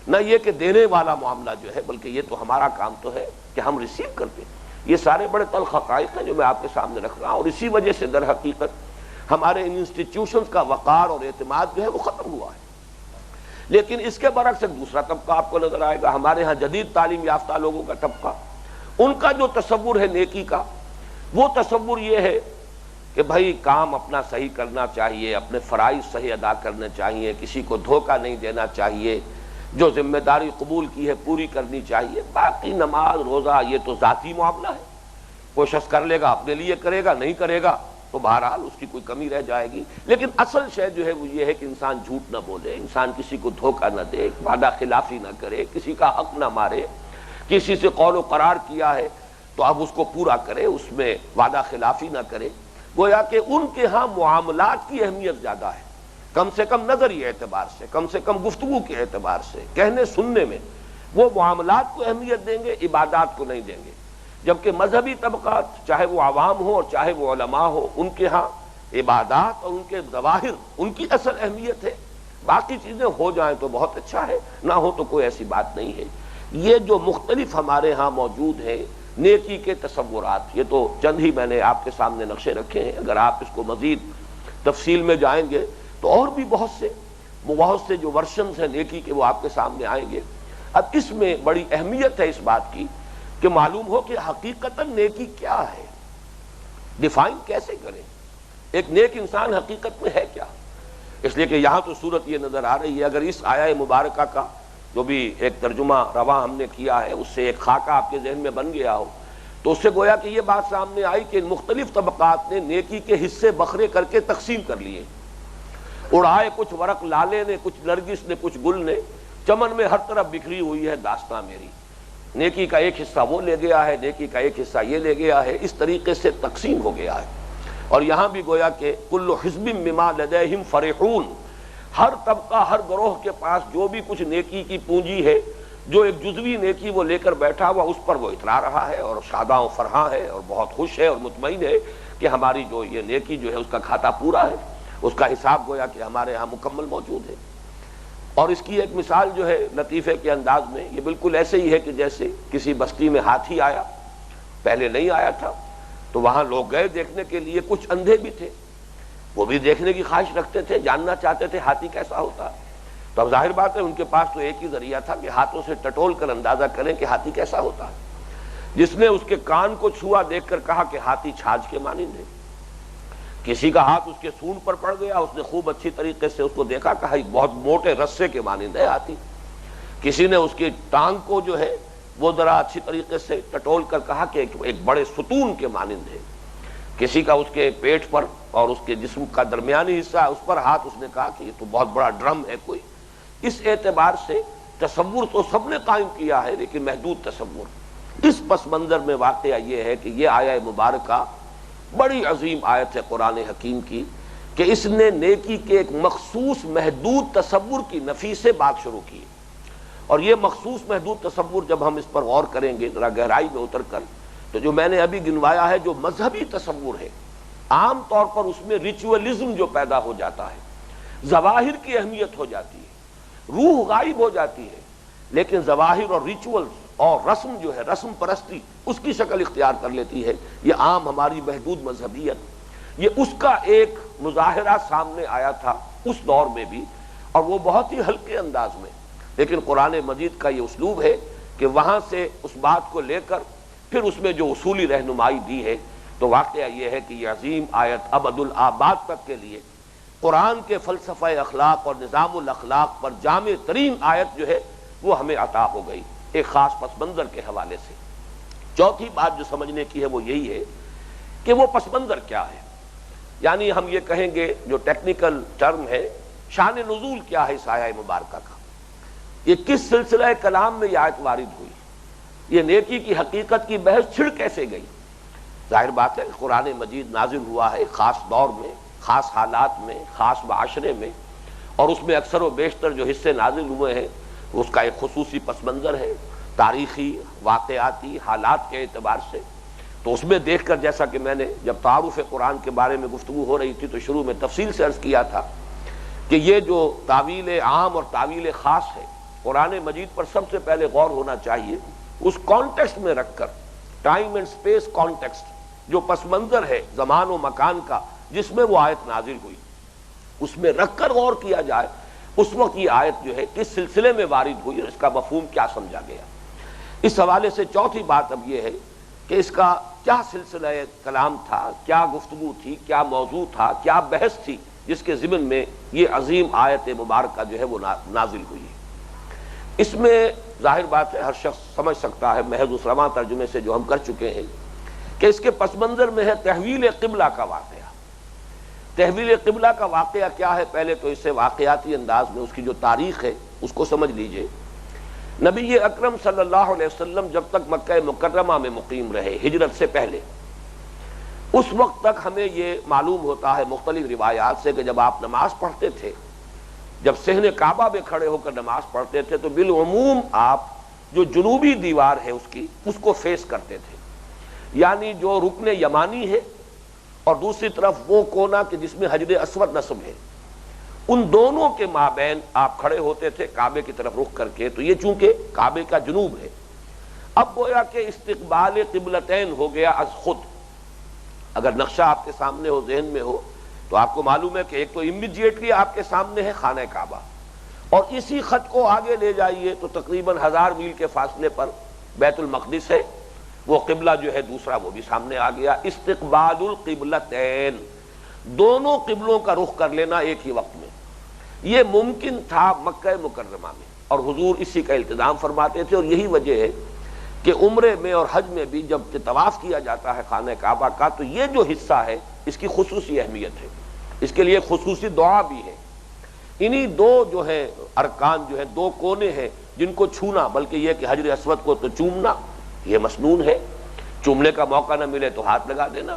نہ یہ کہ دینے والا معاملہ جو ہے، بلکہ یہ تو ہمارا کام تو ہے کہ ہم ریسیو کرتے ہیں۔ یہ سارے بڑے تلخ حقائق ہیں جو میں آپ کے سامنے رکھ رہا ہوں، اور اسی وجہ سے در حقیقت ہمارے ان انسٹیٹیوشنز کا وقار اور اعتماد جو ہے وہ ختم ہوا ہے۔ لیکن اس کے برعکس ایک دوسرا طبقہ آپ کو نظر آئے گا، ہمارے ہاں جدید تعلیم یافتہ لوگوں کا طبقہ، ان کا جو تصور ہے نیکی کا، وہ تصور یہ ہے کہ بھائی کام اپنا صحیح کرنا چاہیے، اپنے فرائض صحیح ادا کرنے چاہیے، کسی کو دھوکہ نہیں دینا چاہیے، جو ذمہ داری قبول کی ہے پوری کرنی چاہیے، باقی نماز روزہ یہ تو ذاتی معاملہ ہے، کوئی شخص کر لے گا اپنے لیے کرے گا، نہیں کرے گا تو بہرحال اس کی کوئی کمی رہ جائے گی، لیکن اصل شے جو ہے وہ یہ ہے کہ انسان جھوٹ نہ بولے، انسان کسی کو دھوکہ نہ دے، وعدہ خلافی نہ کرے، کسی کا حق نہ مارے، کسی سے قول و قرار کیا ہے تو اب اس کو پورا کرے، اس میں وعدہ خلافی نہ کرے۔ گویا کہ ان کے ہاں معاملات کی اہمیت زیادہ ہے، کم سے کم نظری اعتبار سے، کم سے کم گفتگو کے اعتبار سے، کہنے سننے میں وہ معاملات کو اہمیت دیں گے، عبادات کو نہیں دیں گے، جبکہ مذہبی طبقات چاہے وہ عوام ہو اور چاہے وہ علماء ہو، ان کے ہاں عبادات اور ان کے ظواہر ان کی اصل اہمیت ہے، باقی چیزیں ہو جائیں تو بہت اچھا ہے، نہ ہو تو کوئی ایسی بات نہیں ہے۔ یہ جو مختلف ہمارے ہاں موجود ہیں نیکی کے تصورات، یہ تو چند ہی میں نے آپ کے سامنے نقشے رکھے ہیں، اگر آپ اس کو مزید تفصیل میں جائیں گے تو اور بھی بہت سے جو ورشنز ہیں نیکی کے وہ آپ کے سامنے آئیں گے۔ اب اس میں بڑی اہمیت ہے اس بات کی کہ معلوم ہو کہ حقیقتاً نیکی کیا ہے، ڈیفائن کیسے کریں، ایک نیک انسان حقیقت میں ہے کیا۔ اس لیے کہ یہاں تو صورت یہ نظر آ رہی ہے، اگر اس آیہ مبارکہ کا جو بھی ایک ترجمہ رواں ہم نے کیا ہے اس سے ایک خاکہ آپ کے ذہن میں بن گیا ہو تو اس سے گویا کہ یہ بات سامنے آئی کہ مختلف طبقات نے نیکی کے حصے بکھرے کر کے تقسیم کر لیے، اڑائے کچھ ورق لالے نے، کچھ نرگس نے، کچھ گل نے، چمن میں ہر طرف بکھری ہوئی ہے داستاں میری، نیکی کا ایک حصہ وہ لے گیا ہے، نیکی کا ایک حصہ یہ لے گیا ہے، اس طریقے سے تقسیم ہو گیا ہے۔ اور یہاں بھی گویا کہ کل حزب بما لدیہم فرحون، ہر طبقہ ہر گروہ کے پاس جو بھی کچھ نیکی کی پونجی ہے، جو ایک جزوی نیکی وہ لے کر بیٹھا ہوا اس پر وہ اترا رہا ہے اور شاداں و فرحاں ہے اور بہت خوش ہے اور مطمئن ہے کہ ہماری جو یہ نیکی جو ہے اس کا کھاتا پورا ہے، اس کا حساب گویا کہ ہمارے ہاں مکمل موجود ہے۔ اور اس کی ایک مثال جو ہے لطیفے کے انداز میں یہ بالکل ایسے ہی ہے کہ جیسے کسی بستی میں ہاتھی آیا، پہلے نہیں آیا تھا تو وہاں لوگ گئے دیکھنے کے لیے، کچھ اندھے بھی تھے، وہ بھی دیکھنے کی خواہش رکھتے تھے، جاننا چاہتے تھے ہاتھی کیسا ہوتا ہے، تو اب ظاہر بات ہے ان کے پاس تو ایک ہی ذریعہ تھا کہ ہاتھوں سے ٹٹول کر اندازہ کریں کہ ہاتھی کیسا ہوتا ہے۔ جس نے اس کے کان کو چھوا دیکھ کر کہا کہ ہاتھی چھاج کے مانند ہے، کسی کا ہاتھ اس کے سونڈ پر پڑ گیا، اس نے خوب اچھی طریقے سے اس کو دیکھا، کہا بہت موٹے رسے کے مانند ہے ہاتھی، کسی نے اس کی ٹانگ کو جو ہے وہ ذرا اچھی طریقے سے ٹٹول کر کہا کہ ایک بڑے ستون کے مانند ہے، کسی کا اس کے پیٹ پر اور اس کے جسم کا درمیانی حصہ اس پر ہاتھ، اس نے کہا کہ یہ تو بہت بڑا ڈرم ہے کوئی۔ اس اعتبار سے تصور تو سب نے قائم کیا ہے لیکن محدود تصور۔ اس پس منظر میں واقعہ یہ ہے کہ یہ آیہ مبارکہ بڑی عظیم آیت ہے قرآن حکیم کی کہ اس نے نیکی کے ایک مخصوص محدود تصور کی نفی سے بات شروع کی، اور یہ مخصوص محدود تصور جب ہم اس پر غور کریں گے ذرا گہرائی میں اتر کر تو جو میں نے ابھی گنوایا ہے جو مذہبی تصور ہے، عام طور پر اس میں ریچولزم جو پیدا ہو جاتا ہے، ظواہر کی اہمیت ہو جاتی ہے، روح غائب ہو جاتی ہے، لیکن ظواہر اور ریچولز اور رسم جو ہے، رسم پرستی اس کی شکل اختیار کر لیتی ہے۔ یہ عام ہماری محدود مذہبیت، یہ اس کا ایک مظاہرہ سامنے آیا تھا اس دور میں بھی، اور وہ بہت ہی ہلکے انداز میں، لیکن قرآن مجید کا یہ اسلوب ہے کہ وہاں سے اس بات کو لے کر پھر اس میں جو اصولی رہنمائی دی ہے، تو واقعہ یہ ہے کہ یہ عظیم آیت ابد الآباد تک کے لیے قرآن کے فلسفہ اخلاق اور نظام الاخلاق پر جامع ترین آیت جو ہے وہ ہمیں عطا ہو گئی ایک خاص پس منظر کے حوالے سے۔ چوتھی بات جو سمجھنے کی ہے وہ یہی ہے کہ وہ پس منظر کیا ہے، یعنی ہم یہ کہیں گے جو ٹیکنیکل ٹرم ہے، شان نزول کیا ہے اس آیہ مبارکہ کا، یہ کس سلسلہ کلام میں یہ آیت وارد ہوئی، یہ نیکی کی حقیقت کی بحث چھڑ کیسے گئی۔ ظاہر بات ہے قرآن مجید نازل ہوا ہے خاص دور میں، خاص حالات میں، خاص معاشرے میں، اور اس میں اکثر و بیشتر جو حصے نازل ہوئے ہیں اس کا ایک خصوصی پس منظر ہے، تاریخی واقعاتی حالات کے اعتبار سے۔ تو اس میں دیکھ کر، جیسا کہ میں نے جب تعارف قرآن کے بارے میں گفتگو ہو رہی تھی تو شروع میں تفصیل سے عرض کیا تھا کہ یہ جو تعویل عام اور تعویل خاص ہے، قرآن مجید پر سب سے پہلے غور ہونا چاہیے اس کانٹیکسٹ میں رکھ کر، ٹائم اینڈ سپیس کانٹیکسٹ، جو پس منظر ہے زمان و مکان کا جس میں وہ آیت نازل ہوئی، اس میں رکھ کر غور کیا جائے اس وقت یہ آیت جو ہے کس سلسلے میں وارد ہوئی اور اس کا مفہوم کیا سمجھا گیا۔ اس حوالے سے چوتھی بات اب یہ ہے کہ اس کا کیا سلسلہ کلام تھا، کیا گفتگو تھی، کیا موضوع تھا، کیا بحث تھی جس کے ضمن میں یہ عظیم آیت مبارکہ جو ہے وہ نازل ہوئی ہے۔ اس میں ظاہر بات ہے ہر شخص سمجھ سکتا ہے محض اس رواں ترجمے سے جو ہم کر چکے ہیں کہ اس کے پس منظر میں ہے تحویل قبلہ کا واقعہ۔ تحویل قبلہ کا واقعہ کیا ہے، پہلے تو اسے واقعاتی انداز میں اس کی جو تاریخ ہے اس کو سمجھ لیجئے۔ نبی اکرم صلی اللہ علیہ وسلم جب تک مکہ مکرمہ میں مقیم رہے ہجرت سے پہلے، اس وقت تک ہمیں یہ معلوم ہوتا ہے مختلف روایات سے کہ جب آپ نماز پڑھتے تھے، جب صحن کعبہ میں کھڑے ہو کر نماز پڑھتے تھے تو بالعموم آپ جو جنوبی دیوار ہے اس کو فیس کرتے تھے، یعنی جو رکن یمانی ہے اور دوسری طرف وہ کونا کہ جس میں حجر اسود نصب ہے، ان دونوں کے مابین آپ کھڑے ہوتے تھے کعبے کی طرف رخ کر کے۔ تو یہ چونکہ کعبے کا جنوب ہے، اب گویا کہ استقبال قبلتین ہو گیا از خود۔ اگر نقشہ آپ کے سامنے ہو، ذہن میں ہو، تو آپ کو معلوم ہے کہ ایک تو امیڈیٹلی آپ کے سامنے ہے خانہ کعبہ، اور اسی خط کو آگے لے جائیے تو تقریباً 1000 میل کے فاصلے پر بیت المقدس ہے، وہ قبلہ جو ہے دوسرا وہ بھی سامنے آ گیا۔ استقبال القبلتین، دونوں قبلوں کا رخ کر لینا ایک ہی وقت میں، یہ ممکن تھا مکہ مکرمہ میں، اور حضور اسی کا التزام فرماتے تھے۔ اور یہی وجہ ہے کہ عمرے میں اور حج میں بھی جب طواف کیا جاتا ہے خانہ کعبہ کا تو یہ جو حصہ ہے اس کی خصوصی اہمیت ہے، اس کے لیے خصوصی دعا بھی ہے۔ انہی دو جو ہے ارکان جو ہے، دو کونے ہیں جن کو چھونا، بلکہ یہ کہ حجر اسود کو تو چومنا یہ مسنون ہے، چومنے کا موقع نہ ملے تو ہاتھ لگا دینا۔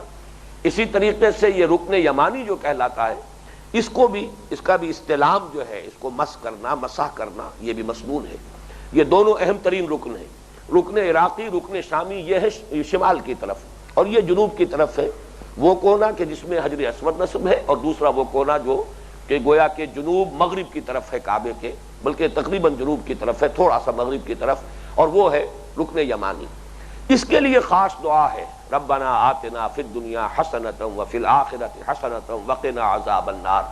اسی طریقے سے یہ رکن یمانی جو کہلاتا ہے، اس کا بھی استلام جو ہے، اس کو مس کرنا، مسح کرنا، یہ بھی مسنون ہے۔ یہ دونوں اہم ترین رکن ہیں، رکن عراقی، رکن شامی، یہ ہے شمال کی طرف، اور یہ جنوب کی طرف ہے وہ کونا کہ جس میں حجر اسود نصب ہے، اور دوسرا وہ کونا جو کہ گویا کہ جنوب مغرب کی طرف ہے کعبے کے، بلکہ تقریباً جنوب کی طرف ہے، تھوڑا سا مغرب کی طرف، اور وہ ہے رکن یمانی۔ اس کے لیے خاص دعا ہے، ربنا آتنا فی الدنیا حسنۃ وفی الآخرۃ حسنۃ وقنا عذاب النار،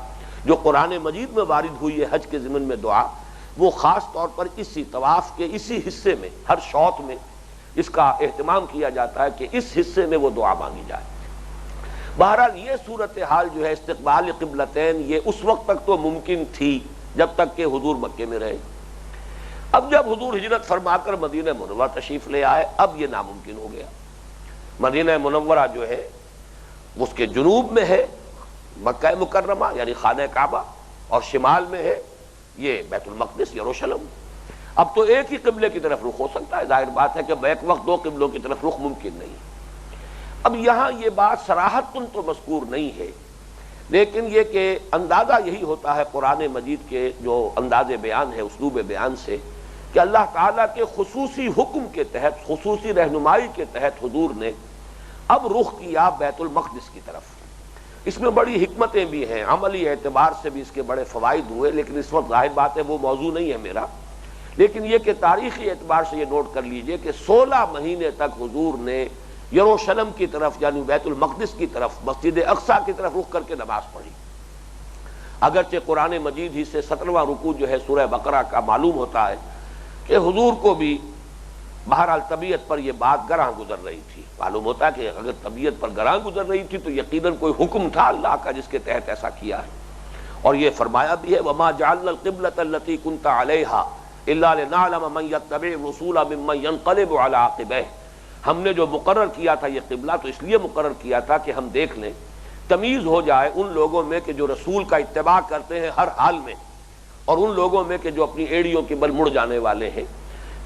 جو قرآن مجید میں وارد ہوئی ہے حج کے ضمن میں دعا، وہ خاص طور پر اسی طواف کے اسی حصے میں، ہر شوط میں اس کا اہتمام کیا جاتا ہے کہ اس حصے میں وہ دعا مانگی جائے۔ بہرحال یہ صورتحال جو ہے استقبال قبلتین، یہ اس وقت تک تو ممکن تھی جب تک کہ حضور مکے میں رہے۔ اب جب حضور ہجرت فرما کر مدینہ منورہ تشریف لے آئے، اب یہ ناممکن ہو گیا۔ مدینہ منورہ جو ہے اس کے جنوب میں ہے مکہ مکرمہ یعنی خانہ کعبہ، اور شمال میں ہے یہ بیت المقدس یروشلم۔ اب تو ایک ہی قبلے کی طرف رخ ہو سکتا ہے، ظاہر بات ہے کہ بیک وقت دو قبلوں کی طرف رخ ممکن نہیں۔ اب یہاں یہ بات صراحتاً تو مذکور نہیں ہے، لیکن یہ کہ اندازہ یہی ہوتا ہے قرآن مجید کے جو انداز بیان ہے، اسلوب بیان سے، کہ اللہ تعالیٰ کے خصوصی حکم کے تحت، خصوصی رہنمائی کے تحت حضور نے اب رخ کیا بیت المقدس کی طرف۔ اس میں بڑی حکمتیں بھی ہیں، عملی اعتبار سے بھی اس کے بڑے فوائد ہوئے، لیکن اس وقت ظاہر بات ہے وہ موضوع نہیں ہے میرا، لیکن یہ کہ تاریخی اعتبار سے یہ نوٹ کر لیجئے کہ 16 مہینے تک حضور نے یروشلم کی طرف یعنی بیت المقدس کی طرف، مسجد اقصیٰ کی طرف رخ کر کے نماز پڑھی۔ اگرچہ قرآن مجید ہی سے 17واں رکوع جو ہے سورہ بقرہ کا معلوم ہوتا ہے کہ حضور کو بھی بہرحال طبیعت پر یہ بات گراں گزر رہی تھی. معلوم ہوتا ہے کہ اگر طبیعت پر گراں گزر رہی تھی تو یقیناً کوئی حکم تھا اللہ کا جس کے تحت ایسا کیا ہے. اور یہ فرمایا بھی ہے وَمَا جَعَلْنَا الْقِبْلَةَ الَّتِي كُنْتَ عَلَيْهَا إِلَّا لِنَعْلَمَ مَن يَتَّبِعُ الرُّسُولَ مِمَّن يَنقَلِبُ عَلَىٰ عَقِبَيْهِ. ہم نے جو مقرر کیا تھا یہ قبلہ تو اس لیے مقرر کیا تھا کہ ہم دیکھ لیں، تمیز ہو جائے ان لوگوں میں کہ جو رسول کا اتباع کرتے ہیں ہر حال میں، اور ان لوگوں میں کہ جو اپنی ایڑیوں کے بل مڑ جانے والے ہیں،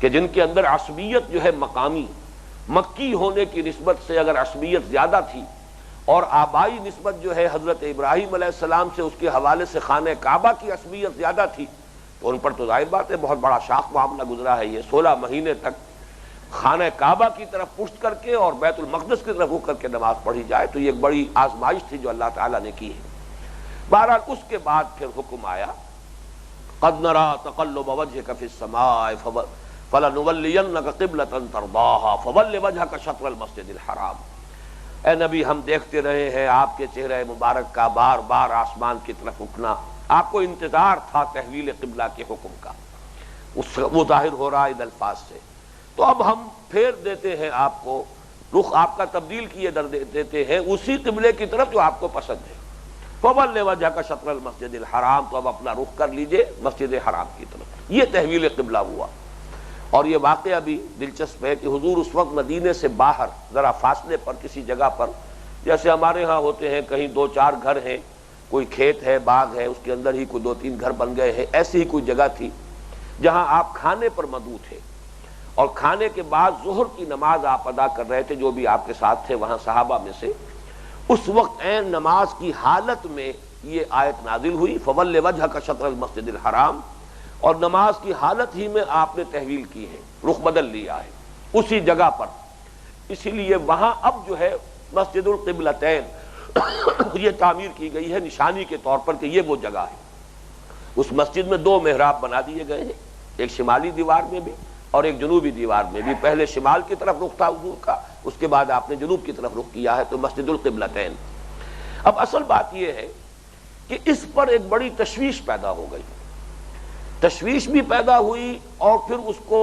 کہ جن کے اندر عصبیت جو ہے مقامی مکی ہونے کی نسبت سے اگر عصبیت زیادہ تھی اور آبائی نسبت جو ہے حضرت ابراہیم علیہ السلام سے اس کے حوالے سے خانہ کعبہ کی عصبیت زیادہ تھی، تو ان پر تو ظاہر بات ہے بہت بڑا شاق معاملہ گزرا ہے. یہ 16 مہینے تک خانہ کعبہ کی طرف پشت کر کے اور بیت المقدس کی طرف رخ کر کے نماز پڑھی جائے تو یہ ایک بڑی آزمائش تھی جو اللہ تعالیٰ نے کی ہے. بہرحال اس کے بعد پھر حکم آیا قد نرى تقلب وجهك في السماء فلنولينك قبلة ترضاها فول وجهك شطر المسجد الحرام. اے نبی ہم دیکھتے رہے ہیں آپ کے چہرہ مبارک کا بار بار آسمان کی طرف اٹھنا، آپ کو انتظار تھا تحویل قبلہ کے حکم کا، وہ ظاہر ہو رہا ہے ان الفاظ سے. تو اب ہم پھیر دیتے ہیں آپ کو، رخ آپ کا تبدیل کیے دیتے ہیں اسی قبلے کی طرف جو آپ کو پسند ہے. فول وجهك شطر المسجد الحرام، تو اب اپنا رخ کر لیجئے مسجد حرام کی طرف. یہ تحویل قبلہ ہوا. اور یہ واقعہ بھی دلچسپ ہے کہ حضور اس وقت مدینے سے باہر ذرا فاصلے پر کسی جگہ پر، جیسے ہمارے ہاں ہوتے ہیں کہیں 2-4 گھر ہیں، کوئی کھیت ہے، باغ ہے، اس کے اندر ہی کوئی 2-3 گھر بن گئے ہیں، ایسی ہی کوئی جگہ تھی جہاں آپ کھانے پر مدعو تھے، اور کھانے کے بعد ظہر کی نماز آپ ادا کر رہے تھے جو بھی آپ کے ساتھ تھے وہاں صحابہ میں سے. اس وقت عین نماز کی حالت میں یہ آیت نازل ہوئی فول وجهك شطر المسجد الحرام، اور نماز کی حالت ہی میں آپ نے تحویل کی ہے، رخ بدل لیا ہے اسی جگہ پر. اسی لیے وہاں اب جو ہے مسجد القبلتین یہ تعمیر کی گئی ہے نشانی کے طور پر کہ یہ وہ جگہ ہے. اس مسجد میں 2 محراب بنا دیے گئے ہیں، ایک شمالی دیوار میں بھی اور ایک جنوبی دیوار میں بھی. پہلے شمال کی طرف رخ تھا حضور کا، اس کے بعد آپ نے جنوب کی طرف رخ کیا ہے، تو مسجد القبلتین. اب اصل بات یہ ہے کہ اس پر ایک بڑی تشویش پیدا ہو گئی، تشویش بھی پیدا ہوئی اور پھر اس کو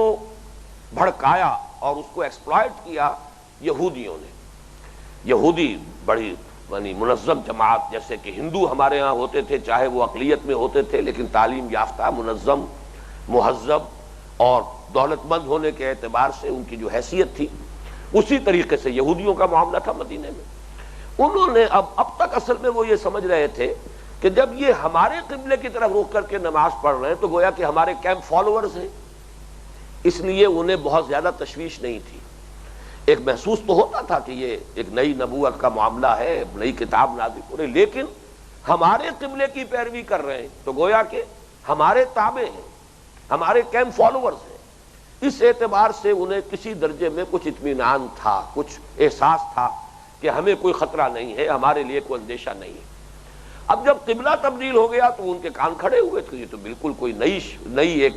بھڑکایا اور اس کو ایکسپلائٹ کیا یہودیوں نے. یہودی بڑی منظم جماعت، جیسے کہ ہندو ہمارے ہاں ہوتے تھے، چاہے وہ اقلیت میں ہوتے تھے لیکن تعلیم یافتہ، منظم، مہذب اور دولت مند ہونے کے اعتبار سے ان کی جو حیثیت تھی، اسی طریقے سے یہودیوں کا معاملہ تھا مدینے میں. انہوں نے اب تک اصل میں وہ یہ سمجھ رہے تھے کہ جب یہ ہمارے قبلے کی طرف رخ کر کے نماز پڑھ رہے ہیں تو گویا کہ ہمارے کیمپ فالوورز ہیں، اس لیے انہیں بہت زیادہ تشویش نہیں تھی. ایک محسوس تو ہوتا تھا کہ یہ ایک نئی نبوت کا معاملہ ہے، نئی کتاب نازل ہو رہی، لیکن ہمارے قبلے کی پیروی کر رہے ہیں تو گویا کہ ہمارے تابع ہیں، ہمارے کیمپ فالوورز ہیں. اس اعتبار سے انہیں کسی درجے میں کچھ اطمینان تھا، کچھ احساس تھا کہ ہمیں کوئی خطرہ نہیں ہے، ہمارے لیے کوئی اندیشہ نہیں ہے. اب جب قبلہ تبدیل ہو گیا تو ان کے کان کھڑے ہوئے کہ یہ تو بالکل کوئی نئی ایک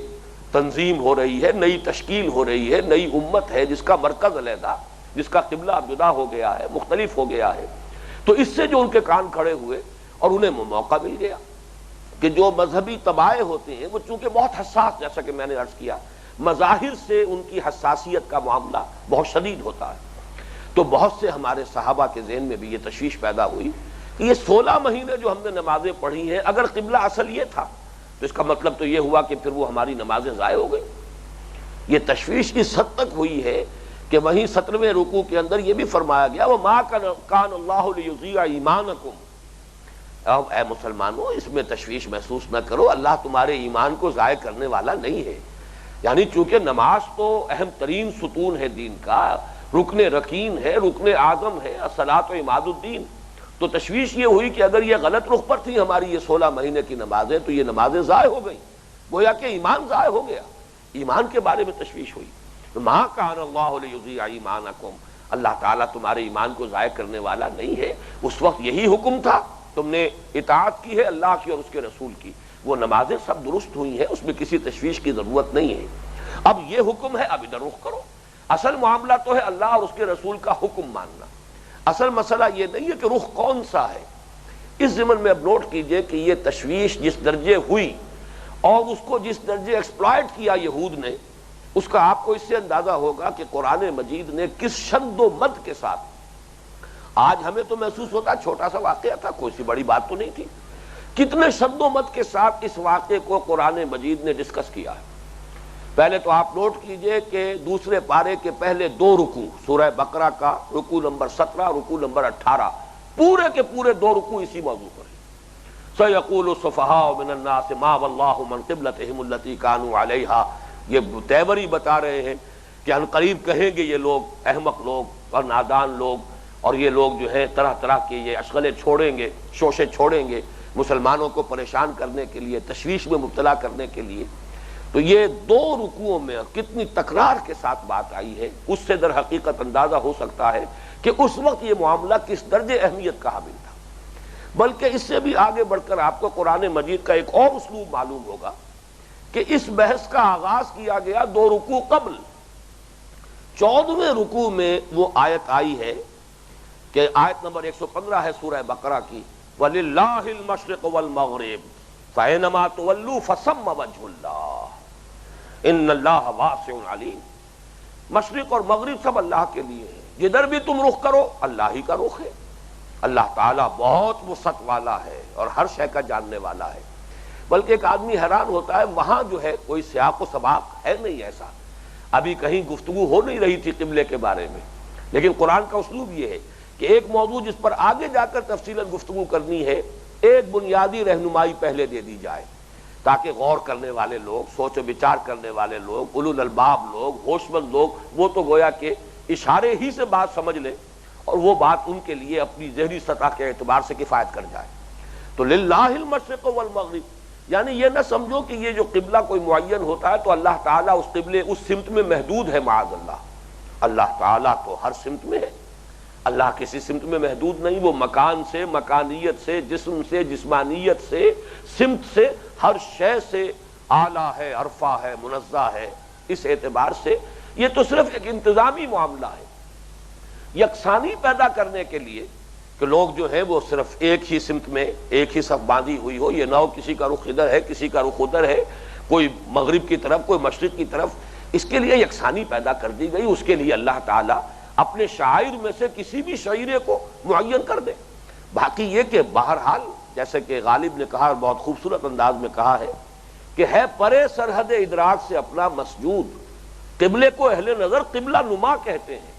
تنظیم ہو رہی ہے، نئی تشکیل ہو رہی ہے، نئی امت ہے جس کا مرکز علیحدہ، جس کا قبلہ اب جدا ہو گیا ہے، مختلف ہو گیا ہے. تو اس سے جو ان کے کان کھڑے ہوئے اور انہیں موقع مل گیا کہ جو مذہبی تباہ ہوتے ہیں وہ چونکہ بہت حساس، جیسا کہ میں نے عرض کیا، مظاہر سے ان کی حساسیت کا معاملہ بہت شدید ہوتا ہے. تو بہت سے ہمارے صحابہ کے ذہن میں بھی یہ تشویش پیدا ہوئی کہ یہ 16 مہینے جو ہم نے نمازیں پڑھی ہیں، اگر قبلہ اصل یہ تھا تو اس کا مطلب تو یہ ہوا کہ پھر وہ ہماری نمازیں ضائع ہو گئی. یہ تشویش اس حد تک ہوئی ہے کہ وہیں 17ویں رکوع کے اندر یہ بھی فرمایا گیا وَمَا كَانَ اللَّهُ لِيُضِيعَ إِيمَانَكُمْ. اے مسلمانوں اس میں تشویش محسوس نہ کرو، اللہ تمہارے ایمان کو ضائع کرنے والا نہیں ہے. یعنی چونکہ نماز تو اہم ترین ستون ہے دین کا، رکن رکین ہے، رکن اعظم ہے، الصلاۃ و عماد الدین. تو تشویش یہ ہوئی کہ اگر یہ غلط رخ پر تھی ہماری یہ 16 مہینے کی نمازیں تو یہ نمازیں ضائع ہو گئیں، گویا کہ ایمان ضائع ہو گیا. ایمان کے بارے میں تشویش ہوئی. مَا كَانَ اللَّهُ لِيُضِيعَ إِيمَانَكُمْ، اللہ تعالیٰ تمہارے ایمان کو ضائع کرنے والا نہیں ہے. اس وقت یہی حکم تھا، تم نے اطاعت کی ہے اللہ کی اور اس کے رسول کی، وہ نمازیں سب درست ہوئی ہیں، اس میں کسی تشویش کی ضرورت نہیں ہے. اب یہ حکم ہے، اب ادھر رخ کرو. اصل معاملہ تو ہے اللہ اور اس کے رسول کا حکم ماننا. اصل مسئلہ یہ نہیں ہے کہ رخ کون سا ہے. اس ضمن میں اب نوٹ کیجئے کہ یہ تشویش جس درجے ہوئی اور اس کو جس درجے ایکسپلائٹ کیا یہود نے، اس کا آپ کو اس سے اندازہ ہوگا کہ قرآن مجید نے کس شد و مد کے ساتھ، آج ہمیں تو محسوس ہوتا چھوٹا سا واقعہ تھا، کوئی سی بڑی بات تو نہیں تھی، کتنے شد و مد کے ساتھ اس واقعے کو قرآن مجید نے ڈسکس کیا ہے۔ پہلے تو آپ نوٹ کیجئے کہ دوسرے پارے کے پہلے 2 رکوع، سورہ بقرہ کا رکوع نمبر 17، رکوع نمبر 18، پورے کے پورے 2 رکوع اسی موضوع پر ہیں۔ سَيَقُولُ السُّفَهَاءُ مِنَ النَّاسِ مَا وَلَّاهُ مَنْ قِبْلَتِهِمُ الَّتِي كَانُوا عَلَيْهَا، یہ تیوری بتا رہے ہیں کہ ان قریب کہیں گے یہ لوگ احمق لوگ اور نادان لوگ، اور یہ لوگ جو ہیں طرح طرح کے یہ اشغلے چھوڑیں گے، شوشے چھوڑیں گے مسلمانوں کو پریشان کرنے کے لیے، تشویش میں مبتلا کرنے کے لیے۔ تو یہ 2 رکوعوں میں کتنی تکرار کے ساتھ بات آئی ہے، اس سے در حقیقت اندازہ ہو سکتا ہے کہ اس وقت یہ معاملہ کس درجے اہمیت کا حامل تھا۔ بلکہ اس سے بھی آگے بڑھ کر آپ کو قرآن مجید کا ایک اور اسلوب معلوم ہوگا کہ اس بحث کا آغاز کیا گیا 2 رکوع قبل۔ 14ویں رکوع میں وہ آیت آئی ہے کہ آیت نمبر 115 ہے سورہ بقرہ کی، وَلِلَّهِ الْمَشْرِقُ وَالْمَغْرِبُ فَأَيْنَمَا تُوَلُّوا فَثَمَّ وَجْهُ اللَّهِ إِنَّ اللَّهَ وَاسِعٌ عَلِيمٌ۔ مشرق اور مغرب سب اللہ کے لیے ہے، جدھر بھی تم رخ کرو اللہ ہی کا رخ ہے۔ اللہ تعالیٰ بہت وسعت والا ہے اور ہر شے کا جاننے والا ہے۔ بلکہ ایک آدمی حیران ہوتا ہے، وہاں جو ہے کوئی سیاق و سباق ہے نہیں ایسا، ابھی کہیں گفتگو ہو نہیں رہی تھی قبلے کے بارے میں، لیکن قرآن کا اسلوب یہ ہے کہ ایک موضوع جس پر آگے جا کر تفصیلاً گفتگو کرنی ہے، ایک بنیادی رہنمائی پہلے دے دی جائے تاکہ غور کرنے والے لوگ، سوچ و بچار کرنے والے لوگ، اولو الالباب لوگ، ہوش مند لوگ، وہ تو گویا کہ اشارے ہی سے بات سمجھ لیں اور وہ بات ان کے لیے اپنی ذہنی سطح کے اعتبار سے کفایت کر جائے۔ تو للہ المشرق والمغرب، یعنی یہ نہ سمجھو کہ یہ جو قبلہ کوئی معین ہوتا ہے تو اللہ تعالیٰ اس قبلے اس سمت میں محدود ہے، معاذ اللہ۔ اللہ تعالیٰ تو ہر سمت میں ہے، اللہ کسی سمت میں محدود نہیں، وہ مکان سے، مکانیت سے، جسم سے، جسمانیت سے، سمت سے، ہر شے سے اعلیٰ ہے، عرفہ ہے، منزہ ہے۔ اس اعتبار سے یہ تو صرف ایک انتظامی معاملہ ہے، یکسانی پیدا کرنے کے لیے کہ لوگ جو ہیں وہ صرف ایک ہی سمت میں ایک ہی صف باندھی ہوئی ہو، یہ نہ ہو کسی کا رخ ادھر ہے کسی کا رخ ادھر ہے، کوئی مغرب کی طرف کوئی مشرق کی طرف، اس کے لیے یکسانی پیدا کر دی گئی۔ اس کے لیے اللہ تعالیٰ اپنے شاعر میں سے کسی بھی شعیرے کو معین کر دے۔ باقی یہ کہ بہرحال جیسے کہ غالب نے کہا اور بہت خوبصورت انداز میں کہا ہے کہ ہے پرے سرحد ادراک سے اپنا مسجود، قبلے کو اہل نظر قبلہ نما کہتے ہیں۔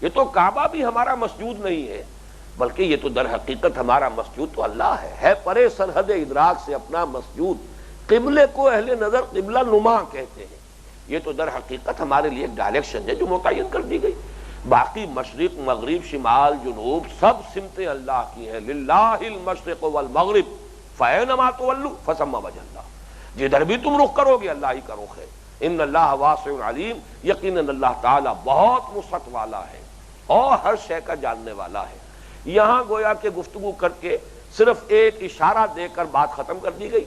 یہ تو کعبہ بھی ہمارا مسجود نہیں ہے، بلکہ یہ تو در حقیقت ہمارا مسجود تو اللہ ہے پرے سرحد ادراک سے اپنا مسجود، قبلے کو اہل نظر قبلہ نما کہتے ہیں۔ یہ تو در حقیقت ہمارے لیے ایک ڈائریکشن ہے جو متعین کر دی گئی۔ باقی مشرق، مغرب، شمال، جنوب سب سمتیں اللہ کی ہیں۔ للہ المشرق والمغرب فأینما تولوا فثم وجہ اللہ، جدھر بھی تم رخ کرو گے اللہ ہی کا رخ ہے۔ ان اللہ واسع علیم، یقیناً اللہ تعالیٰ بہت وسعت والا ہے اور ہر شے کا جاننے والا ہے۔ یہاں گویا کہ گفتگو کر کے صرف ایک اشارہ دے کر بات ختم کر دی گئی۔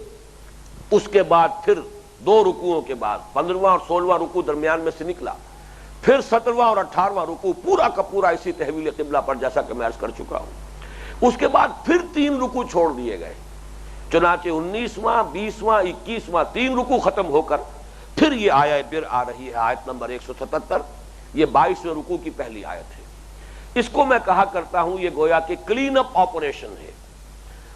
اس کے بعد پھر 2 رکوعوں کے بعد 15واں اور 16واں رکوع درمیان میں سے نکلا، پھر 17واں اور 18واں رکوع پورا کا پورا اسی تحویل قبلہ پر، جیسا کہ میں عرض کر چکا ہوں۔ اس کے بعد پھر 3 رکوع چھوڑ دیے گئے، چنانچہ 19واں، 20واں، 21واں 3 رکوع ختم ہو کر پھر یہ آیت پھر آ رہی ہے، آیت نمبر 177، یہ 22ویں رکوع کی پہلی آیت ہے۔ اس کو میں کہا کرتا ہوں یہ گویا کہ کلین اپ آپریشن ہے۔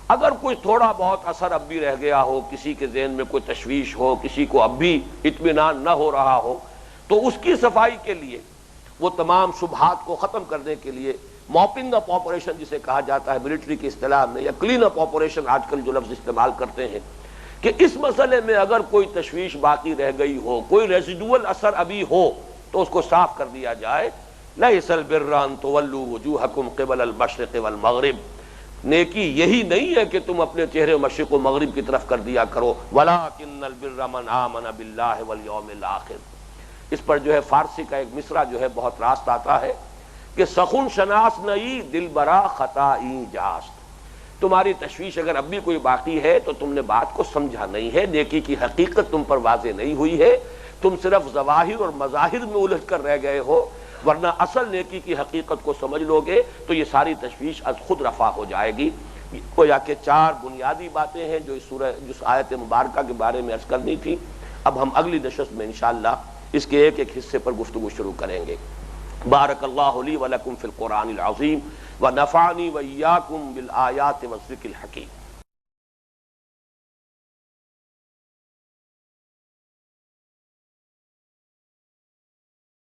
اگر کوئی تھوڑا بہت اثر اب بھی رہ گیا ہو، کسی کے ذہن میں کوئی تشویش ہو، کسی کو اب بھی اطمینان نہ ہو رہا ہو، تو اس کی صفائی کے لیے، وہ تمام شبہات کو ختم کرنے کے لیے موپنگ اپ آپریشن جسے کہا جاتا ہے ملٹری کی اصطلاح میں، یا کلین اپ آپریشن آج کل جو لفظ استعمال کرتے ہیں، کہ اس مسئلے میں اگر کوئی تشویش باقی رہ گئی ہو، کوئی ریزیڈول اثر ابھی ہو، تو اس کو صاف کر دیا جائے۔ لَيْسَ الْبِرَّ أَن تُوَلُّوا وُجُوهَكُمْ قِبَلَ الْمَشْرِقِ وَالْمَغْرِبِ، نیکی یہی نہیں ہے کہ تم اپنے چہرے مشرق و مغرب کی طرف کر دیا کرو، وَلَٰكِنَّ الْبِرَّ مَنْ آمَنَ بِاللَّهِ وَالْيَوْمِ الْآخِرِ۔ اس پر جو ہے فارسی کا ایک مصرع جو ہے بہت راست آتا ہے کہ سخن شناس نئی دل برا خطائی جاست، تمہاری تشویش اگر اب بھی کوئی باقی ہے تو تم نے بات کو سمجھا نہیں ہے، نیکی کی حقیقت تم پر واضح نہیں ہوئی ہے، تم صرف ظواہر اور مظاہر میں الجھ کر رہ گئے ہو، ورنہ اصل نیکی کی حقیقت کو سمجھ لو گے تو یہ ساری تشویش از خود رفع ہو جائے گی۔ گویا کہ 4 بنیادی باتیں ہیں جو اس سورہ جس آیت مبارکہ کے بارے میں عرض کرنی تھی۔ اب ہم اگلی نشست میں انشاءاللہ اس کے ایک ایک حصے پر گفتگو شروع کریں گے۔ بارک اللہ لی ولکم فی القرآن العظیم ونفعنی وإیاکم بالآیات والذکر الحکیم۔